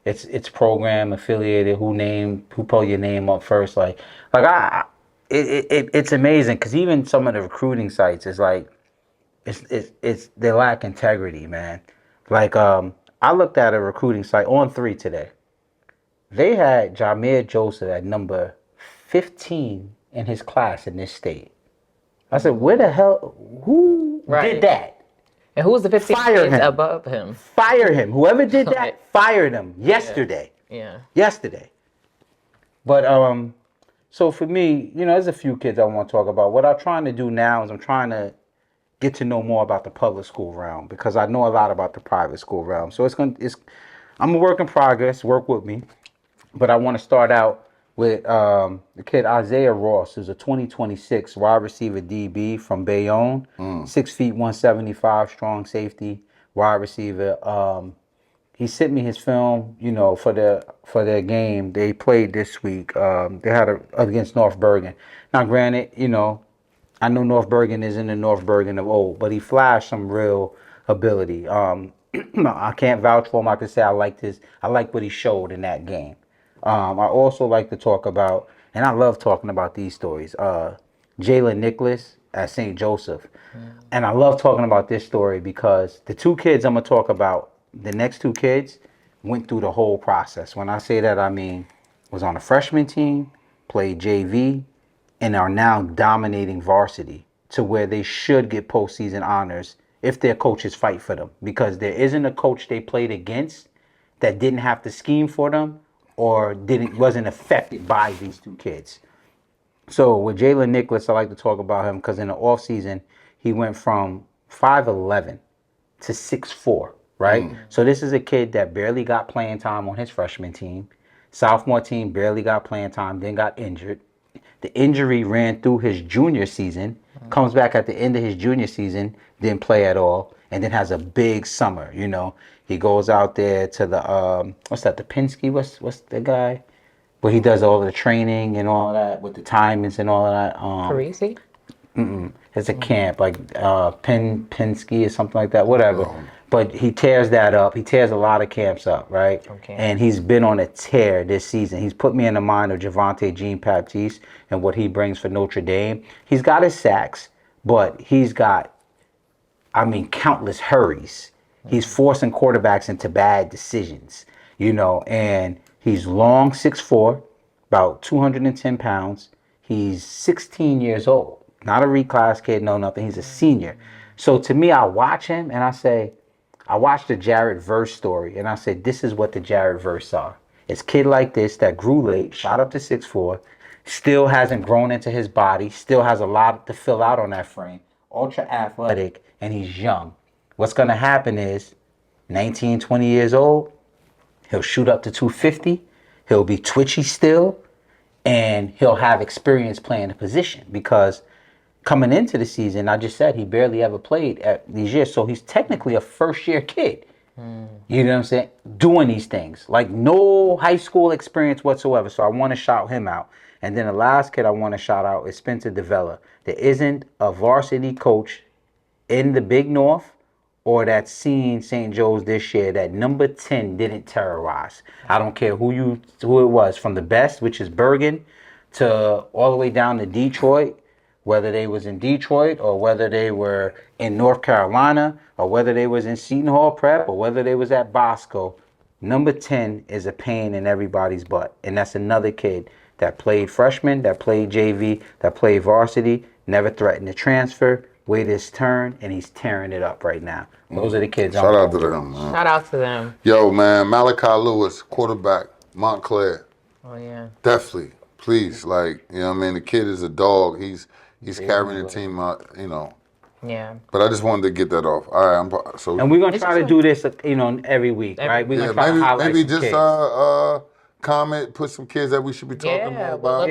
It's program affiliated. Who pull your name up first? It's amazing because even some of the recruiting sites is like they lack integrity, man. Like I looked at a recruiting site on 3 today. They had Jameer Joseph at number 15 in his class in this state. I said, where the hell? Who did that? And who's the 15 Fire kids him. above him? Fire him. Whoever did that, fired him yesterday. Yeah. Yesterday. But so for me, there's a few kids I want to talk about. What I'm trying to do now is I'm trying to get to know more about the public school realm because I know a lot about the private school realm. So I'm a work in progress. Work with me. But I want to start out with the kid Isaiah Ross, who's a 2026 wide receiver DB from Bayonne, 6 feet 175, strong safety, wide receiver. He sent me his film, for their game they played this week. They had against North Bergen. Now, granted, I know North Bergen isn't the North Bergen of old, but he flashed some real ability. I can't vouch for him. I can say I like what he showed in that game. I also like to talk about, and I love talking about these stories, Jalen Nicholas at St. Joseph. And I love talking about this story because the 2 kids I'm going to talk about, the next 2 kids, went through the whole process. When I say that, I mean, was on a freshman team, played JV, and are now dominating varsity to where they should get postseason honors if their coaches fight for them. Because there isn't a coach they played against that didn't have to scheme for them or wasn't affected by these two kids. So with Jalen Nicholas, I like to talk about him because in the offseason, he went from 5'11" to 6'4", right? So this is a kid that barely got playing time on his freshman team. Sophomore team barely got playing time, then got injured. The injury ran through his junior season, comes back at the end of his junior season, didn't play at all, and then has a big summer, you know. He goes out there to the, what's that, the Penske? What's the guy? Where he does all the training and all that with the timings and all of that. Parisi? It's a camp like Penske or something like that, whatever. But he tears that up. He tears a lot of camps up, right? Okay. And he's been on a tear this season. He's put me in the mind of Javonte Jean-Baptiste and what he brings for Notre Dame. He's got his sacks, but he's got, countless hurries. He's forcing quarterbacks into bad decisions, you know, and he's long, 6'4", about 210 pounds. He's 16 years old. Not a reclass kid, no nothing. He's a senior. So to me, I watch him and I watched the Jared Verse story and I said, this is what the Jared Verse are. It's a kid like this that grew late, shot up to 6'4", still hasn't grown into his body, still has a lot to fill out on that frame, ultra athletic, and he's young. What's going to happen is 19, 20 years old, he'll shoot up to 250, he'll be twitchy still, and he'll have experience playing the position because coming into the season, I just said he barely ever played at these years. So he's technically a first-year kid. You know what I'm saying? Doing these things. Like no high school experience whatsoever. So I want to shout him out. And then the last kid I want to shout out is Spencer DeVella. There isn't a varsity coach in the Big North or that's seen St. Joe's this year that number 10 didn't terrorize. I don't care who it was, from the best, which is Bergen, to all the way down to Detroit, whether they was in Detroit or whether they were in North Carolina or whether they was in Seton Hall Prep or whether they was at Bosco. Number 10 is a pain in everybody's butt. And that's another kid that played freshman, that played JV, that played varsity, never threatened to transfer, waited his turn, and he's tearing it up right now. Those are the kids. Shout out to them, man. Shout out to them. Yo, man, Malachi Lewis, quarterback, Montclair. Oh, yeah. Definitely. Please, like, you know what I mean? The kid is a dog. He's carrying the team out, you know. Yeah. But I just wanted to get that off. All right, so. And we're going to try to do this, you know, every week, right? We're going to try to highlight maybe some just kids. comment, put some kids that we should be talking more about.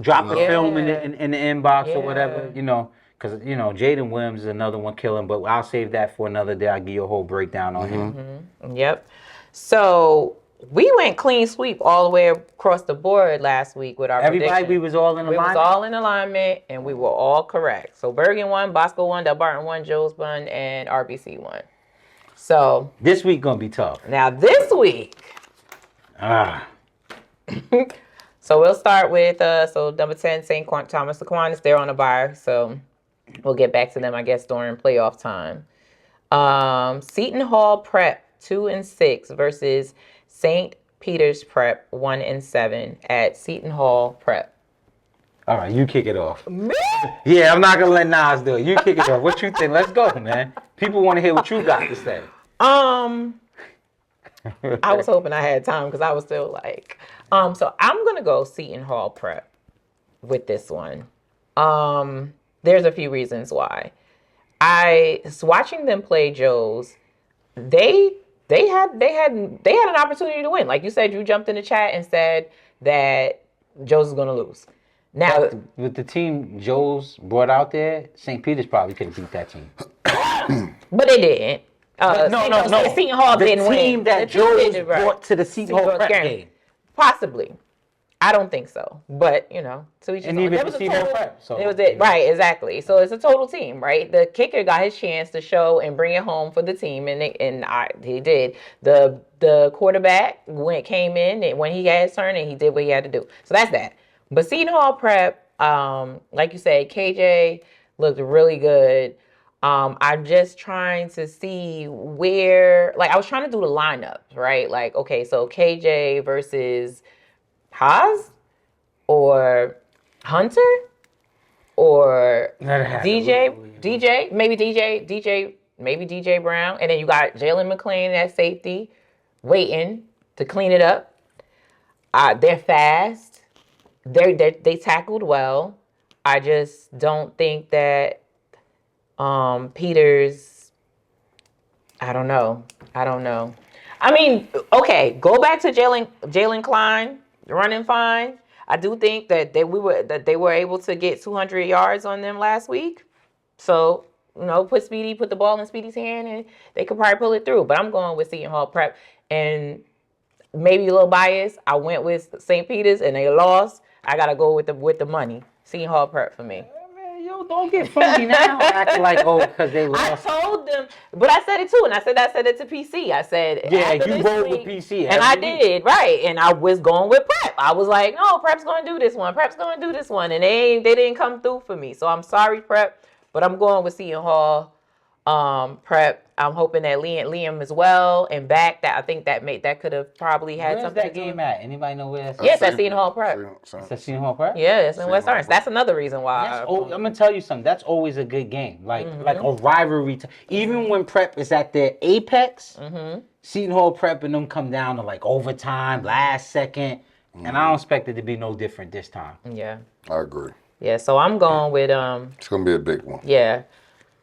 Drop the film in the inbox or whatever, you know. Because, you know, Jaden Williams is another one killing, but I'll save that for another day. I'll give you a whole breakdown on him. Yep. So we went clean sweep all the way across the board last week with our Everybody, we was all in alignment. We was all in alignment, and we were all correct. So Bergen won, Bosco won, Delbarton won, Joe's won, and RBC won. So this week going to be tough. Now this week. So we'll start with, number 10, St. Thomas Aquinas. They're on a bye, so we'll get back to them, I guess, during playoff time. Seton Hall Prep 2-6 versus St. Peter's Prep 1-7 at Seton Hall Prep. All right, you kick it off. Me? Yeah, I'm not gonna let Nas do it. You kick it off. What you think? Let's go, man. People want to hear what you got to say. I was hoping I had time because I was still like, so I'm gonna go Seton Hall Prep with this one. There's a few reasons why. I was watching them play Joe's. They had an opportunity to win. Like you said, you jumped in the chat and said that Joe's is gonna lose. Now with the team Joe's brought out there, St. Peter's probably could have beat that team. But they didn't. No. Seton Hall didn't win. The team that Joe's brought to the Seton Hall Prep game. Possibly. I don't think so, but you know, so each and even the Seton Prep. So it was it, right? Exactly. So it's a total team, right? The kicker got his chance to show and bring it home for the team, and he did. The quarterback came in and when he had his turn, and he did what he had to do. So that's that. But Seton Hall Prep, like you said, KJ looked really good. I'm just trying to see where, like, I was trying to do the lineups, right? Like, okay, so KJ versus Haas or Hunter or DJ, maybe DJ Brown. And then you got Jalen McClain at safety waiting to clean it up. They're fast. They tackled well. I just don't think that Peters. I don't know. I mean, okay, go back to Jalen Klein running fine. I do think that they were able to get 200 yards on them last week. So, put the ball in Speedy's hand, and they could probably pull it through. But I'm going with Seton Hall Prep, and maybe a little biased. I went with St. Peter's, and they lost. I gotta go with the money. Seton Hall Prep for me. Man, yo, don't get funny now. Acting like, because they I lost. told them, but I said it too, and I said it to PC. I said, Yeah, after you this rolled with week- PC and I every week. did right, and I was going with Prep. I was like, no, Prep's going to do this one. Prep's going to do this one, and they didn't come through for me. So I'm sorry, Prep, but I'm going with Seton Hall Prep. I'm hoping that Liam as well and back. That I think that could have probably had Where's something that to do game with- at? Anybody know where that's at? Yes, that's Seton Hall Prep. It's at Seton Hall Prep? Yeah, it's in Seton West Hall Orange. Prep. That's another reason why. I'm gonna tell you something. That's always a good game, like a rivalry. Even when Prep is at their apex, Seton Hall Prep and them come down to like overtime, last second, and I don't expect it to be no different this time. Yeah. I agree. Yeah. So I'm going with It's gonna be a big one. Yeah.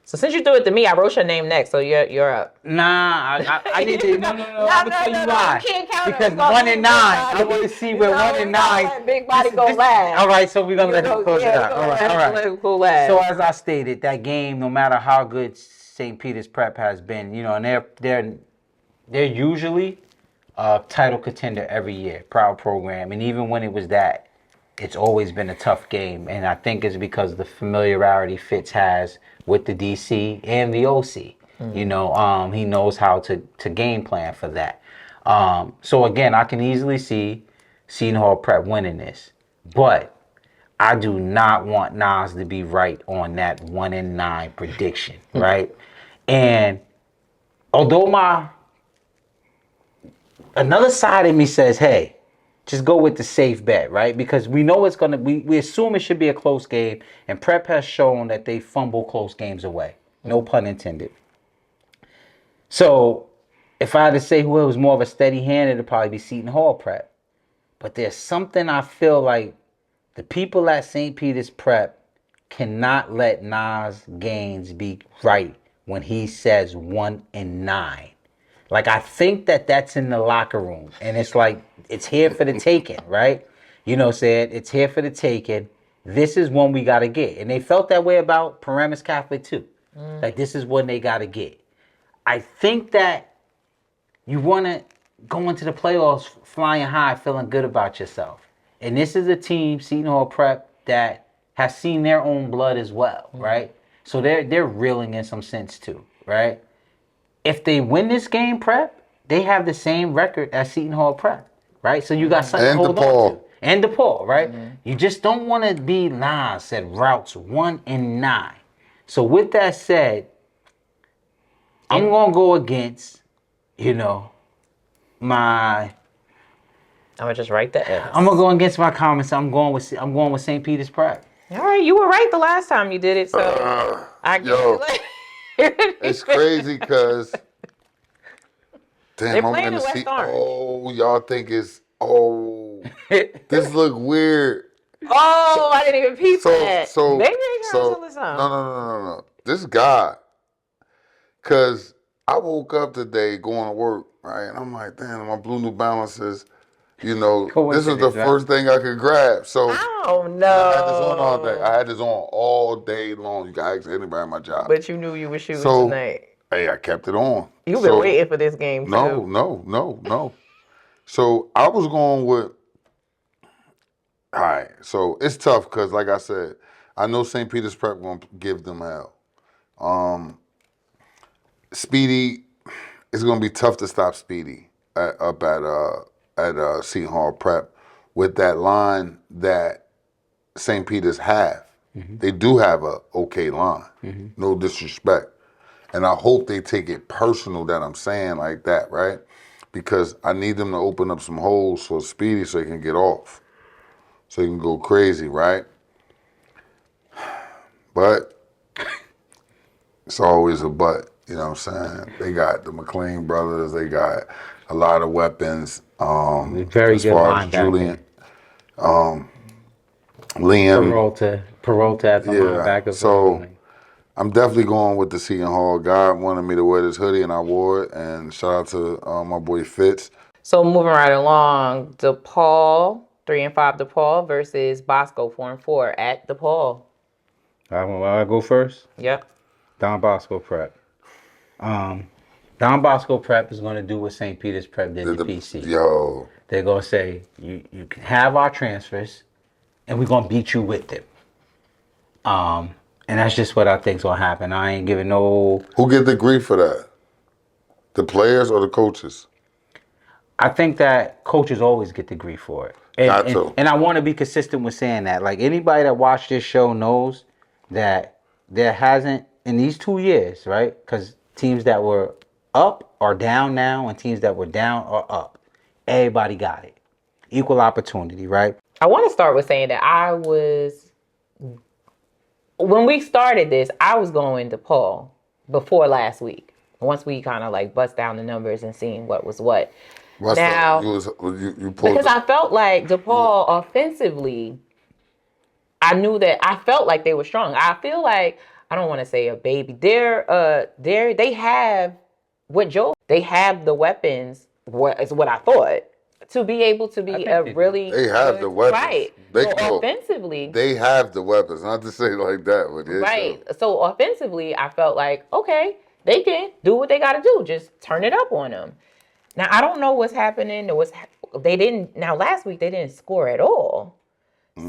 So since you threw it to me, I wrote your name next, so you're up. Nah, I need to. No. I'm gonna tell you why. You can't count Because us off 1 and Big 9. Body. I want to see where 1 and 9. Let Big Body go last. All right, so we're gonna let him close it out. All right. Let him go last. So as I stated, that game, no matter how good St. Peter's Prep has been, and they're usually a title contender every year, proud program, and even when it was that, it's always been a tough game, and I think it's because of the familiarity Fitz has with the DC and the OC. He knows how to game plan for that. So again, I can easily see Seton Hall Prep winning this, but I do not want Nas to be right on that 1 and 9 prediction, right? And although another side of me says, hey, just go with the safe bet, right? Because we know it's gonna we assume it should be a close game, and Prep has shown that they fumble close games away. No pun intended. So if I had to say who was more of a steady hand, it'd probably be Seton Hall Prep. But there's something I feel like the people at St. Peter's Prep cannot let Nas Gaines be right when he says 1 and 9. Like, I think that's in the locker room. And it's like, it's here for the taking, right? You know what I'm saying? It's here for the taking. This is one we got to get. And they felt that way about Paramus Catholic, too. Like, this is one they got to get. I think that you want to go into the playoffs flying high, feeling good about yourself. And this is a team, Seton Hall Prep, that has seen their own blood as well, right? So they're reeling in some sense, too, right? If they win this game, Prep, they have the same record as Seton Hall Prep, right? So you got something to hold on to. And DePaul, right? You just don't want to be Nas said routes 1 and 9. So with that said, I'm gonna go against, my. I'm gonna just write the F. I'm gonna go against my comments. I'm going with St. Peter's Prep. All right, you were right the last time you did it, so I Yo, it's crazy because They're damn, I'm playing gonna in West see. Orange. Oh, y'all think it's this look weird. Oh, I didn't even peep that. So Maybe they got some of something. no. This guy, cause I woke up today going to work, right, and I'm like, damn, my blue New Balances. This is the first thing I could grab. So Oh no! I had this on all day. I had this on all day long. You can ask anybody at my job. But you knew you were shooting So, tonight. Hey, I kept it on. You've been waiting for this game too. No. So I was going with. All right. So it's tough because, like I said, I know St. Peter's Prep gonna give them hell. Speedy, it's gonna be tough to stop Speedy up at Seton Hall Prep with that line that St. Peter's have. They do have a okay line. No disrespect. And I hope they take it personal that I'm saying like that, right? Because I need them to open up some holes for Speedy so he can get off. So he can go crazy, right? But it's always a but, you know what I'm saying? They got the McLean brothers, they got a lot of weapons. Very as good far as linebacker. Julian, Liam. Peralta as a Yeah. linebacker. So I'm definitely going with the Seton Hall. God wanted me to wear this hoodie, and I wore it. And shout out to my boy Fitz. So moving right along, DePaul 3-5 DePaul versus Bosco 4-4 at DePaul. I go first. Yep. Don Bosco Prep. Don Bosco Prep is going to do what St. Peter's Prep did to PC. Yo. They're going to say, you can have our transfers, and we're going to beat you with them. And that's just what I think's going to happen. I ain't giving no... Who get the grief for that? The players or the coaches? I think that coaches always get the grief for it. And I want to be consistent with saying that. Like, anybody that watched this show knows that there hasn't, in these 2 years, right? Because teams that were up are down now, and teams that were down are up. Everybody got it. Equal opportunity, right? I want to start with saying that when we started this, I was going to DePaul before last week. Once we kind of like bust down the numbers and seeing what was what. Now, you pulled because I felt like DePaul offensively, I felt like they were strong. I feel like, I don't want to say a baby. They have they have the weapons, is what I thought, to be able to be a really They have good, the weapons. right. So offensively, they have the weapons. Not to say it like that, but right. So offensively, I felt like, okay, they can do what they got to do. Just turn it up on them. Now, I don't know what's happening. Now, last week, they didn't score at all.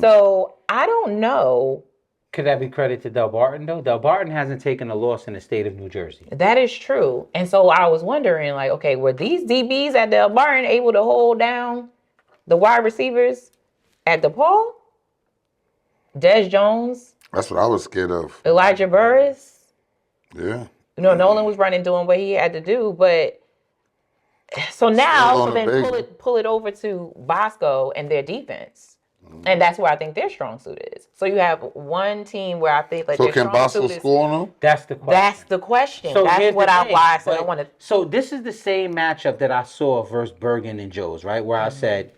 So, I don't know. Could that be credit to Delbarton, though? Delbarton hasn't taken a loss in the state of New Jersey. That is true. And so, I was wondering, like, okay, were these DBs at Delbarton able to hold down the wide receivers at DePaul? Des Jones? That's what I was scared of. Elijah Burris? Yeah. Nolan was doing what he had to do, but... So then pull it over to Bosco and their defense. And that's where I think their strong suit is. So you have one team where I think like so their can strong Bosco suit is, score on them? That's the question. That's the question. So that's what why I said I want to. So this is the same matchup that I saw versus Bergen and Joe's, right? Where I said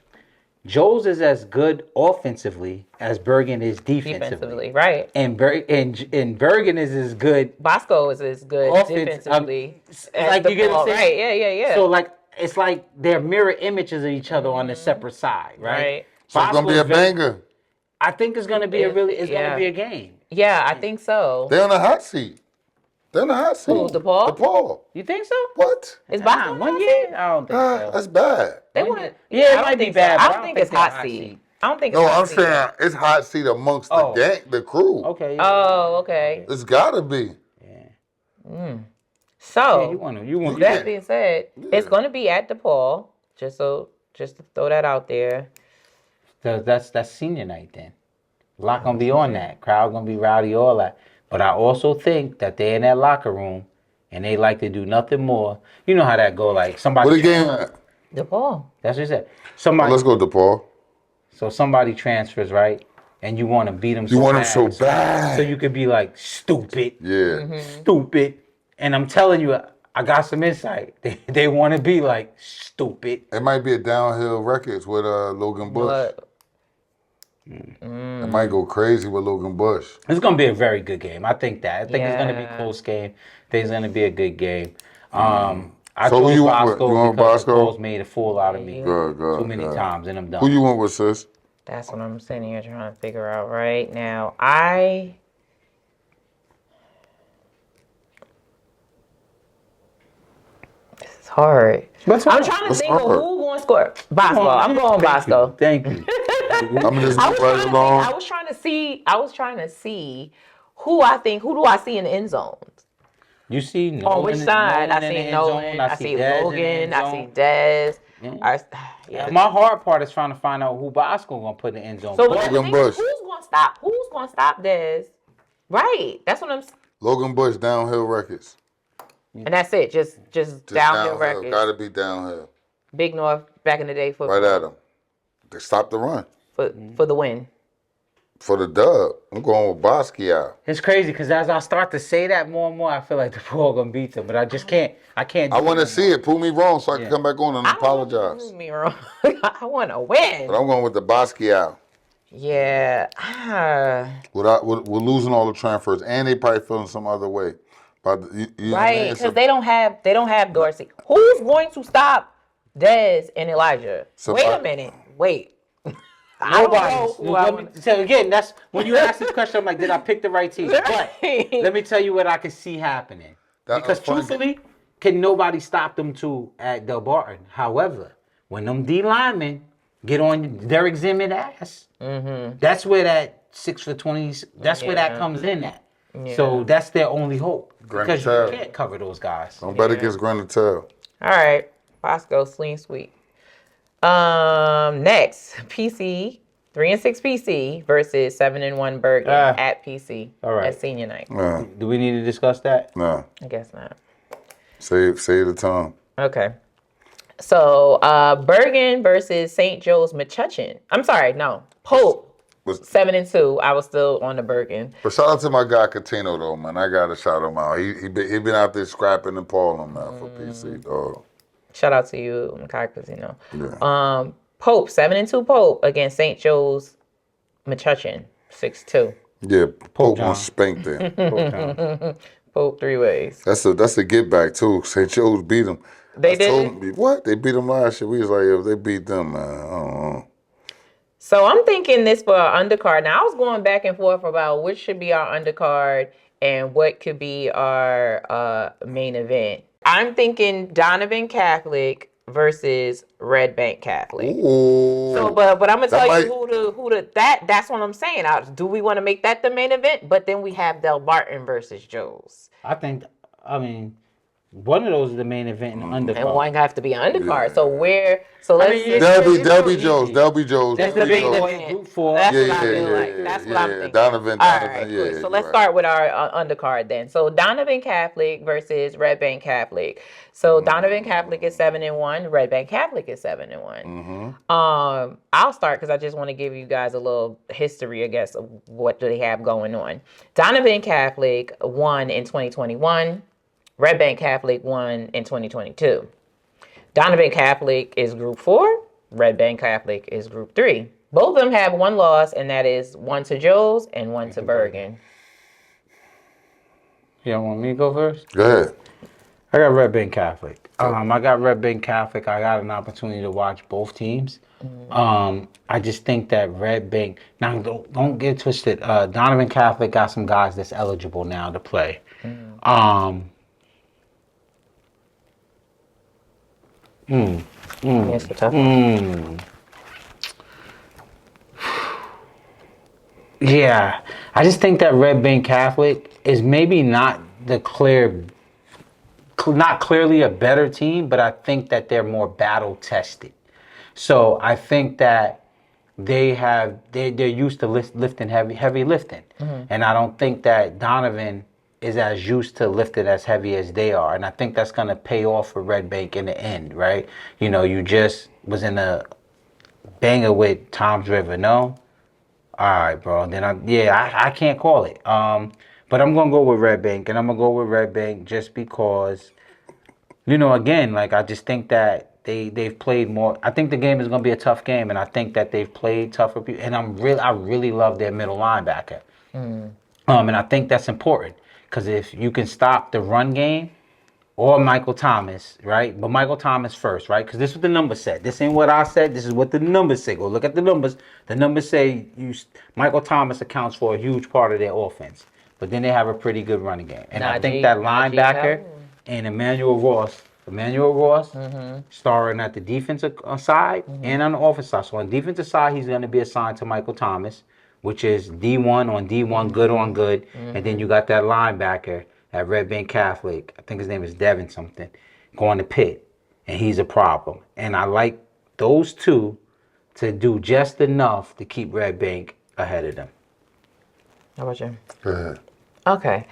Joe's is as good offensively as Bergen is defensively. Right? And Bergen is as good. Bosco is as good defensively. Like you get what I'm saying? Right? Yeah. So like it's like they're mirror images of each other on the separate side, right? So it's gonna be a banger. I think it's gonna be gonna be a game. Yeah, I think so. They're on the hot seat. Who, DePaul? DePaul. You think so? What? Is Bosco 1 year? I don't think so. That's bad. They want Yeah, it might be bad. I don't think it's hot seat. I don't think it's hot seat. No, I'm saying it's hot seat amongst the gang, the crew. Okay. Oh, okay. It's gotta be. So, you want that being said, it's going to be at DePaul. Just to throw that out there. That's senior night then. A lot gonna be on that. Crowd gonna be rowdy, all that. But I also think that they're in that locker room and they like to do nothing more. You know how that go. Like somebody. What the game at? DePaul. That's what he said. Somebody. Let's go, DePaul. So somebody transfers, right? And you want to beat them. You want them so bad. So you could be like stupid. Yeah. Stupid. And I'm telling you, I got some insight. They want to be like stupid. It might be a downhill records with Logan Bush. It might go crazy with Logan Bush. It's going to be a very good game. I think that. I think it's going to be a close game. I think it's going to be a good game. I chose Bosco because Bosco? the Bulls made a fool out of me Good, too many times, and I'm done. Who you want with, sis? That's what I'm sitting here trying to figure out right now. It's hard. I'm trying to think of who's going to score. Bosco. I'm going Bosco. Thank you. I'm just right along. I was trying to see who do I see in the end zones? You see Nolan, on which side? I see Nolan. I see Logan. I see Dez. My hard part is trying to find out who Bosco gonna put in the end zone. So Logan Bush. Who's gonna stop Dez? Right. That's what I'm. Logan Bush downhill records. And that's it. Just downhill records. Gotta be downhill. Big North back in the day football. Right at him. They stopped the run. For the win. for the dub. I'm going with Bosco. It's crazy because as I start to say that more and more, I feel like DePaul gonna beat them, but I just can't. I can't. I want to see it. Prove me wrong so I can Yeah. come back on and I don't want you to apologize. prove me wrong. I want to win. But I'm going with the Bosco. Yeah. We're losing all the transfers, and they probably feeling some other way. But you know what I mean? Right, It's because they don't have Dorsey. Who's going to stop Dez and Elijah? Wait a minute. Wait. I don't know who I want. So again, that's when you ask this question. I'm like, did I pick the right team? But let me tell you what I can see happening. Because truthfully, can nobody stop them two at Delbarton? However, when them D linemen get on Derek Zimmer's ass, that's where that 6 for 20s. That's where that comes in at. Yeah. So that's their only hope because you can't cover those guys. Don't bet against Granite-Tail. All right, Bosco, clean sweep. Next, PC 3-6 PC versus 7-1 Bergen at PC. All right, at senior night. Do we need to discuss that? No, I guess not. Save the time. Okay. So Bergen versus St. Joe's Mechuchin. I'm sorry, no, Pope. 7-2. I was still on the Bergen. But shout out to my guy Catino though, man. I gotta shout him out. He been out there scrapping and pawing man for PC, dog. Shout out to you, Makai Casino. Yeah. Pope 7-2 Pope against St. Joe's Mechuchin 6-2. Yeah, Pope wants spanked there. Pope 3 ways. That's a get back too. St. Joe's beat them. They did. What? They beat them last year. We was like, if they beat them, man. I don't know. So I'm thinking this for our undercard. Now I was going back and forth about which should be our undercard and what could be our main event. I'm thinking Donovan Catholic versus Red Bank Catholic. Ooh. So, but I'm gonna tell you that's what I'm saying. Do we want to make that the main event? But then we have Delbarton versus Joe's. I mean, one of those is the main event in the undercard. And one have to be an undercard. Yeah. So let's They'll be Joe's. That's the main event. Group 4. That's what I feel like. That's what I'm thinking. Donovan. All right, good. So let's start with our undercard then. So Donovan Catholic versus Red Bank Catholic. So Donovan Catholic is 7-1. Red Bank Catholic is 7-1. I'll start because I just want to give you guys a little history, I guess, of what do they have going on. Donovan Catholic won in 2021. Red Bank Catholic won in 2022. Donovan Catholic is Group 4. Red Bank Catholic is Group 3. Both of them have one loss, and that is one to Joe's and one to Bergen. You don't want me to go first? Go ahead. I got Red Bank Catholic. I got Red Bank Catholic. I got an opportunity to watch both teams. I just think that Red Bank. Now, don't get twisted. Donovan Catholic got some guys that's eligible now to play. That's the tough one. Yeah, I just think that Red Bank Catholic is maybe not clearly a better team, but I think that they're more battle tested. So I think that they're used to lifting heavy lifting, and I don't think that Donovan is as used to lifting as heavy as they are, and I think that's gonna pay off for Red Bank in the end, right? You know, you just was in a banger with Tom's River, no? All right, bro. Then I can't call it. But I'm gonna go with Red Bank, and I'm gonna go with Red Bank just because, you know, again, like I just think that they've played more. I think the game is gonna be a tough game, and I think that they've played tougher people. And I really love their middle linebacker. And I think that's important because if you can stop the run game or Michael Thomas, right? But Michael Thomas first, right? Because this is what the numbers said. This ain't what I said. This is what the numbers say. Go look at the numbers. The numbers say Michael Thomas accounts for a huge part of their offense. But then they have a pretty good running game. And I think that linebacker and Emmanuel Ross, starring at the defensive side and on the offensive side. So on the defensive side, he's going to be assigned to Michael Thomas, which is D1 on D1, good on good. And then you got that linebacker at Red Bank Catholic, I think his name is Devin something, going to Pitt, and he's a problem. And I like those two to do just enough to keep Red Bank ahead of them. How about you? Go ahead. Okay.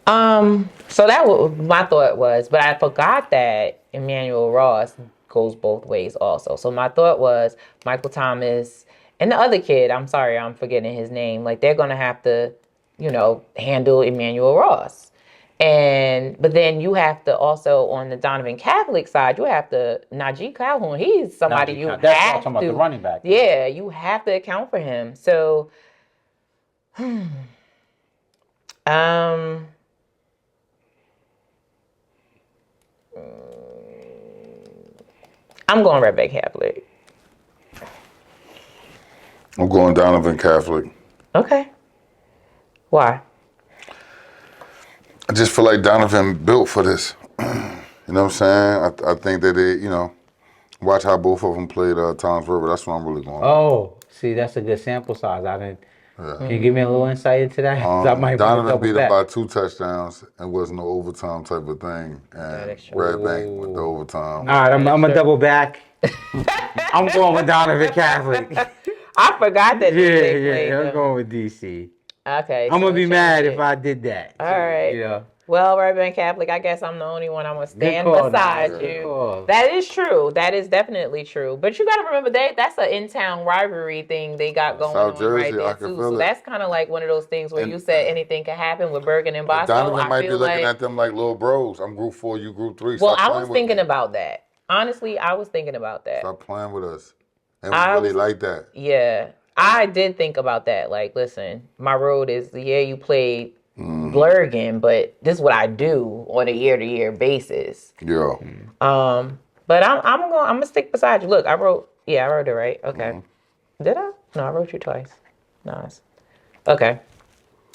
So that was my thought was, but I forgot that Emmanuel Ross goes both ways also. So my thought was Michael Thomas And the other kid, I'm sorry, I'm forgetting his name. Like they're gonna have to, handle Emmanuel Ross. But then you have to also on the Donovan Catholic side, you have to Najee Calhoun. He's somebody Najee you Calhoun. That's what I'm have talking about, to, the running back. Yeah, you have to account for him. So, I'm going right back Catholic. I'm going Donovan Catholic. Okay. Why? I just feel like Donovan built for this. You know what I'm saying? I think that watch how both of them played Tom's River. That's what I'm really going with. Oh, see, that's a good sample size. I didn't. Can you give me a little insight into that? 'Cause I might Donovan beat him back. by 2 touchdowns and was no overtime type of thing. And is true. Red Bank with the overtime. All right, I'm gonna double back. I'm going with Donovan Catholic. I forgot that they played Yeah, I'm them. going with DC. Okay. I'm so gonna be change mad it. if I did that. All right. You know. Well, Bergen Catholic, I guess I'm the only one. I'm gonna stand call, beside Naz. you. Good call. That is true. That is definitely true. But you got to remember that's an in-town rivalry thing they got going South on right Jersey, I there can too. feel So it. that's kind of like one of those things where And- you said anything can happen with Bergen and Bosco. Donovan I might be feel looking like, at them like little bros. I'm group 4, you group 3. well, Stop I playing was with thinking me. about that. Honestly, I was thinking about that. Stop playing with us. And we I really was- like that. Yeah, I did think about that. Like, listen, my road is you played Bergen, but this is what I do on a year-to-year basis. Yeah. But I'm gonna stick beside you. Look, I wrote it right. Okay. Did I? No, I wrote you twice. Nice. Okay.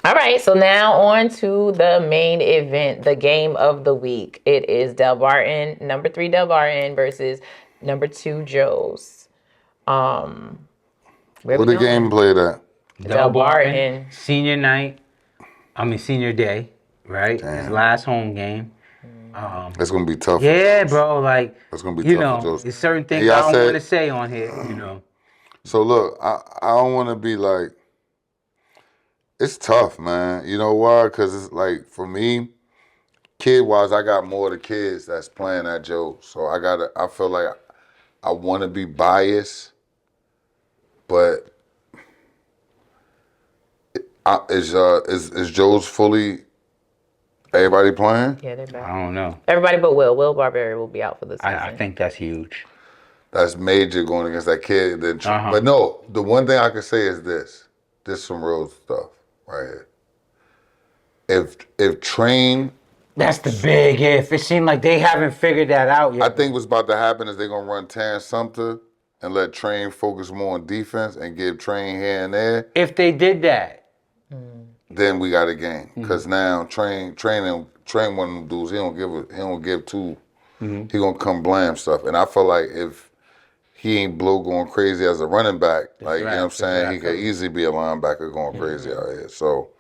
All right, so now on to the main event, the game of the week. It is Delbarton, number 3 Delbarton versus number 2 Joe's. Where the game played at? Delbarton. Senior day, right? His last home game. It's going to be tough. Yeah, bro. Like, It's gonna be you tough for know, Joe's. there's certain things Yeah, I I don't said- want to say on here. You know. So look, I don't want to be like, it's tough, man. You know why? Because it's like, for me, kid-wise, I got more of the kids that's playing at Joe. So I feel like I want to be biased, but is Joe's fully, everybody playing? Yeah, they're back. I don't know. Everybody but Will. Will Barberry will be out for the season. I think that's huge. That's major going against that kid. Then, But no, the one thing I can say is this some real stuff right here. If Train, That's the big if. It seemed like they haven't figured that out yet. I think what's about to happen is they're going to run Terrence Sumter and let Train focus more on defense and give Train here and there. If they did that, Then we got a game. Because now Train one of them dudes, he don't give two. He gonna come blam stuff. And I feel like if he ain't going crazy as a running back, like you know what I'm saying, he could easily be a linebacker going crazy out here. So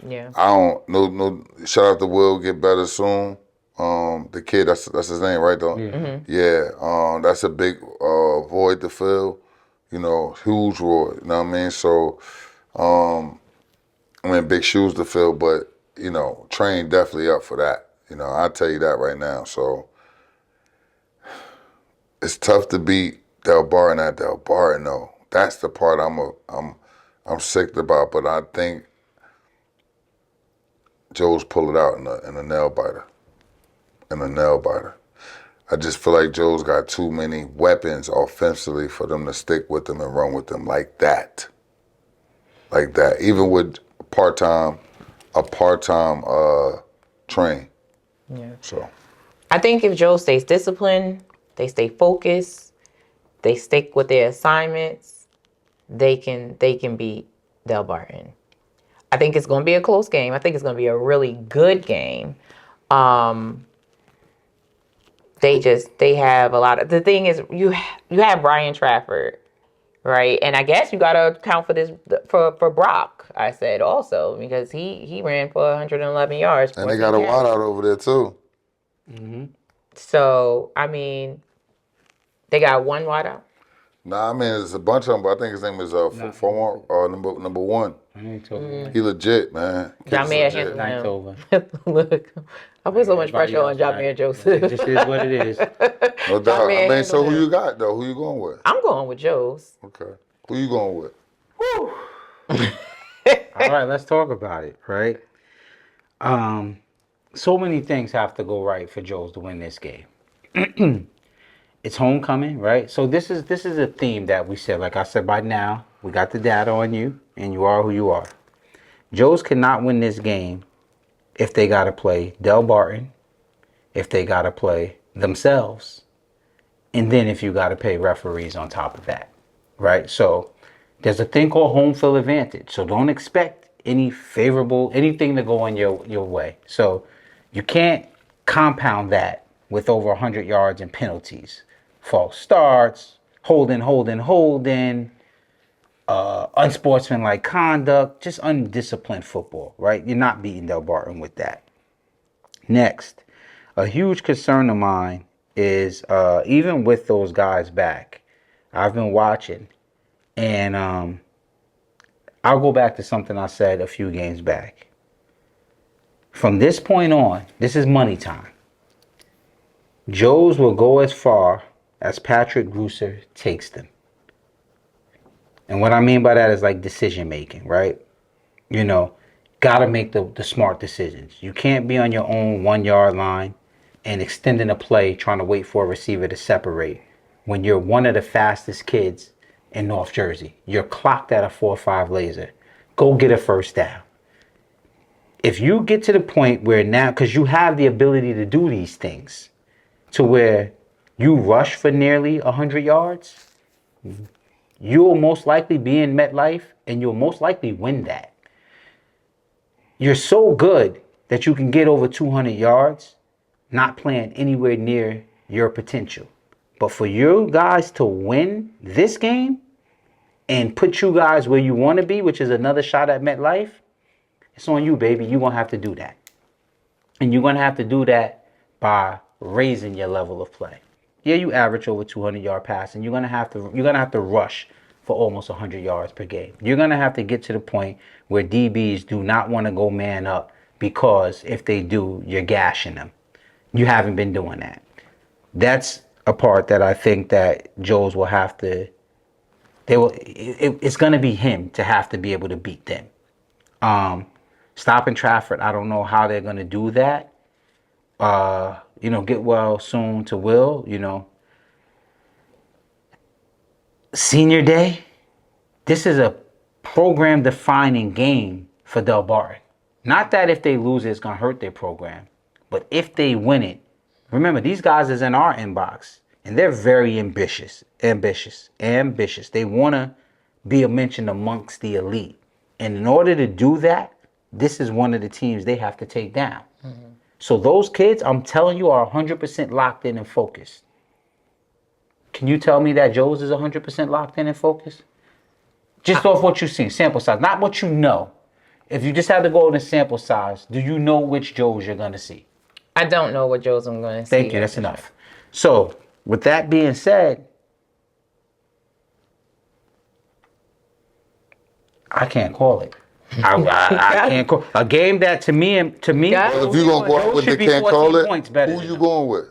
Yeah. I don't no shout out to Will, get better soon. The kid, that's his name, right though? Yeah. That's a big void to fill. You know, huge void. You know what I mean? So big shoes to fill, but you know, Train definitely up for that. You know, I'll tell you that right now. So it's tough to beat Delbarton at Delbarton though. That's the part I'm sick about, but I think Joe's pull it out in a nail biter. I just feel like Joe's got too many weapons offensively for them to stick with them and run with them like that. Even with a part-time Train. Yeah. So I think if Joe stays disciplined, they stay focused, they stick with their assignments, they can beat Delbarton. I think it's going to be a close game. I think it's going to be a really good game. They have a lot of, the thing is you have Brian Trafford, right? And I guess you got to account for this for Brock. I said also because he ran for 111 yards. and they got a wide out over there too. So I mean, they got one wide out. Nah, I mean there's a bunch of them, but I think his name is number 1. He legit, man. Kid's Jameer legit. handled him. Look, I put so much pressure on Jameer Joseph. It just is what it is. No doubt. I Jameer mean, so handled who him. you got though? Who you going with? I'm going with Joe's. Okay. Who you going with? All right, let's talk about it, right? So many things have to go right for Joes to win this game. It's homecoming, right? So this is a theme that we said. Like I said, by now we got the data on you, and you are who you are. Joes cannot win this game if they got to play Delbarton, if they got to play themselves, and then if you got to pay referees on top of that, right? So there's a thing called home field advantage. So don't expect anything to go in your way. So you can't compound that with over 100 yards and penalties, false starts, holding, unsportsmanlike conduct, just undisciplined football, right? You're not beating Delbarton with that. Next, a huge concern of mine is even with those guys back, I've been watching, and I'll go back to something I said a few games back. From this point on, this is money time. Joes will go as far as Patrick Grusser takes them. And what I mean by that is like decision making, right? You know, gotta make the smart decisions. You can't be on your own 1 yard line and extending a play trying to wait for a receiver to separate when you're one of the fastest kids in North Jersey. You're clocked at a 4.5 laser. Go get a first down. If you get to the point where now, because you have the ability to do these things, to where you rush for nearly 100 yards, you'll most likely be in MetLife and you'll most likely win that. You're so good that you can get over 200 yards, not playing anywhere near your potential. But for you guys to win this game and put you guys where you want to be, which is another shot at MetLife, it's on you, baby. You're going to have to do that. And you're going to have to do that by raising your level of play. Yeah, you average over 200-yard passing. You're gonna have to rush for almost 100 yards per game. You're gonna have to get to the point where DBs do not want to go man up, because if they do, you're gashing them. You haven't been doing that. That's a part that I think that Joes will have to. It's gonna be him to have to be able to beat them. Stopping Trafford, I don't know how they're gonna do that. Get well soon to Will, Senior Day, this is a program-defining game for Delbarton. Not that if they lose it, it's going to hurt their program. But if they win it, remember, these guys is in our inbox, and they're very ambitious. They want to be a mention amongst the elite. And in order to do that, this is one of the teams they have to take down. Mm-hmm. So those kids, I'm telling you, are 100% locked in and focused. Can you tell me that Joe's is 100% locked in and focused? Just off what you see, sample size, not what you know. If you just have to go in the sample size, do you know which Joe's you're going to see? I don't know what Joe's I'm going to see. Thank you, that's enough. So, with that being said, I can't call it. I can't call a game that to me. Well, if you're gonna go out with the can't call it, who you going with?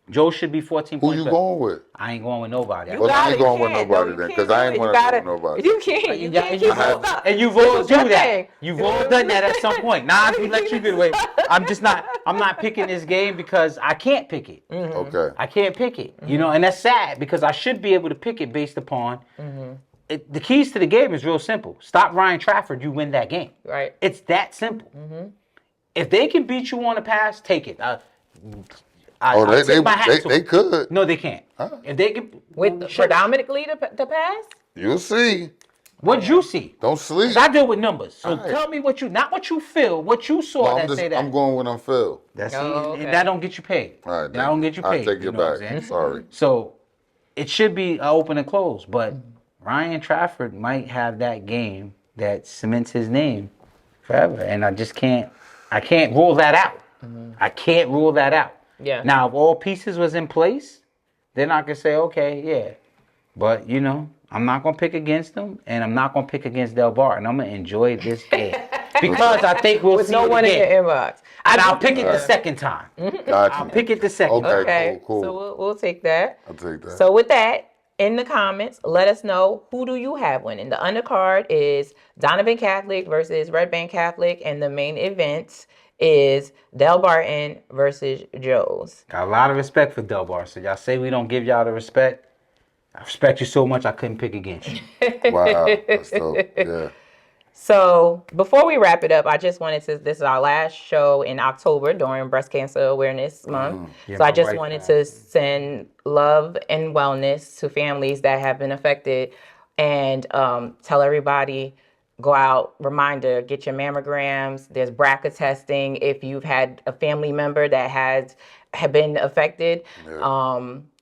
Joe should be 14 points. Who you going with? I ain't going with nobody. Well, I ain't going with nobody then, because I ain't going to go with nobody. You can't. You can't keep up. And you've all done that. You've all done that at some point. Nah, we let you get away. I'm not picking this game because I can't pick it. Mm-hmm. Okay. I can't pick it. Mm-hmm. And that's sad because I should be able to pick it based upon. Mm-hmm. The keys to the game is real simple. Stop Ryan Trafford, you win that game. Right. It's that simple. Mm-hmm. If they can beat you on a pass, take it. They could. No, they can't. Huh? If they can, with predominantly the pass. You'll see. What'd you see? Don't sleep. I deal with numbers. So tell me not what you feel, what you saw say that. I'm going with I'm feel. That's okay. That don't get you paid. All right. That don't get you paid. I'll take it back. Sorry. So it should be open and close, but Ryan Trafford might have that game that cements his name forever, and I just can't. I can't rule that out. Mm-hmm. I can't rule that out. Yeah. Now, if all pieces was in place, then I could say, okay, yeah. But, I'm not going to pick against them, and I'm not going to pick against Delbarton. I'm going to enjoy this game. Because I think we'll see no one in your inbox. And I'll pick it the second time. Gotcha. I'll pick it the second time. Okay, cool. So we'll take that. I'll take that. So with that, in the comments, let us know, who do you have winning? The undercard is Donovan Catholic versus Red Band Catholic, and the main event is Delbarton versus Joe's. Got a lot of respect for Delbar. So y'all say we don't give y'all the respect. I respect you so much I couldn't pick against you. Wow, that's dope. Yeah. So before we wrap it up, I just wanted to, this is our last show in October during Breast Cancer Awareness Month. Yeah, so I my just wife wanted passed. to send love and wellness to families that have been affected, and tell everybody, go out, reminder, get your mammograms. There's BRCA testing if you've had a family member that have been affected.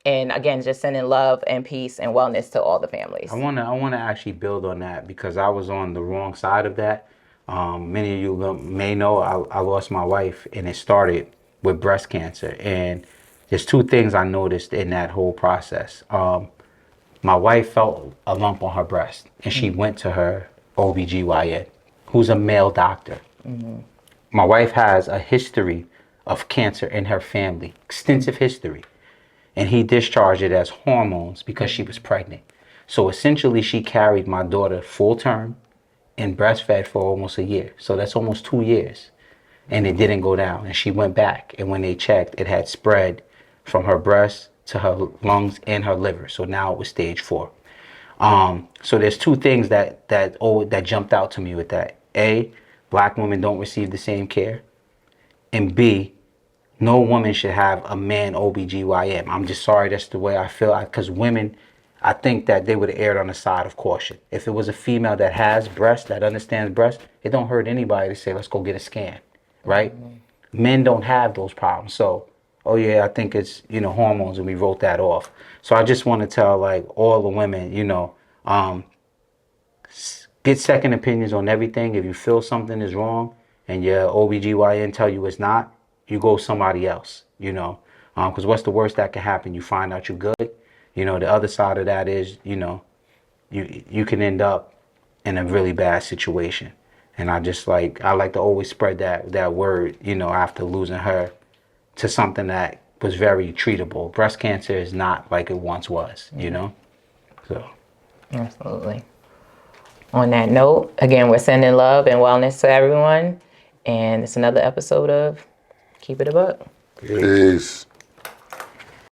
And again, just sending love and peace and wellness to all the families. I wanna actually build on that because I was on the wrong side of that. Many of you may know I lost my wife, and it started with breast cancer. And there's two things I noticed in that whole process. My wife felt a lump on her breast, and she went to her OBGYN, who's a male doctor. My wife has a history of cancer in her family, extensive history. And he discharged it as hormones because she was pregnant. So essentially, she carried my daughter full term and breastfed for almost a year. So that's almost 2 years. And it didn't go down. And she went back. And when they checked, it had spread from her breast to her lungs and her liver. So now it was stage 4. So there's two things that jumped out to me with that. A, black women don't receive the same care. And B, no woman should have a man OBGYN. I'm just sorry, that's the way I feel. Because women, I think that they would have erred on the side of caution. If it was a female that has breast, that understands breast, it don't hurt anybody to say, let's go get a scan, right? Men don't have those problems. So, oh yeah, I think it's, hormones, and we wrote that off. So I just want to tell, like, all the women, get second opinions on everything. If you feel something is wrong and your OBGYN tell you it's not, you go somebody else, because what's the worst that can happen? You find out you're good. The other side of that is, you can end up in a really bad situation. And I like to always spread that word, after losing her, to something that was very treatable. Breast cancer is not like it once was, so. Absolutely. On that note, again, we're sending love and wellness to everyone. And it's another episode of Keep It a Buck. Peace.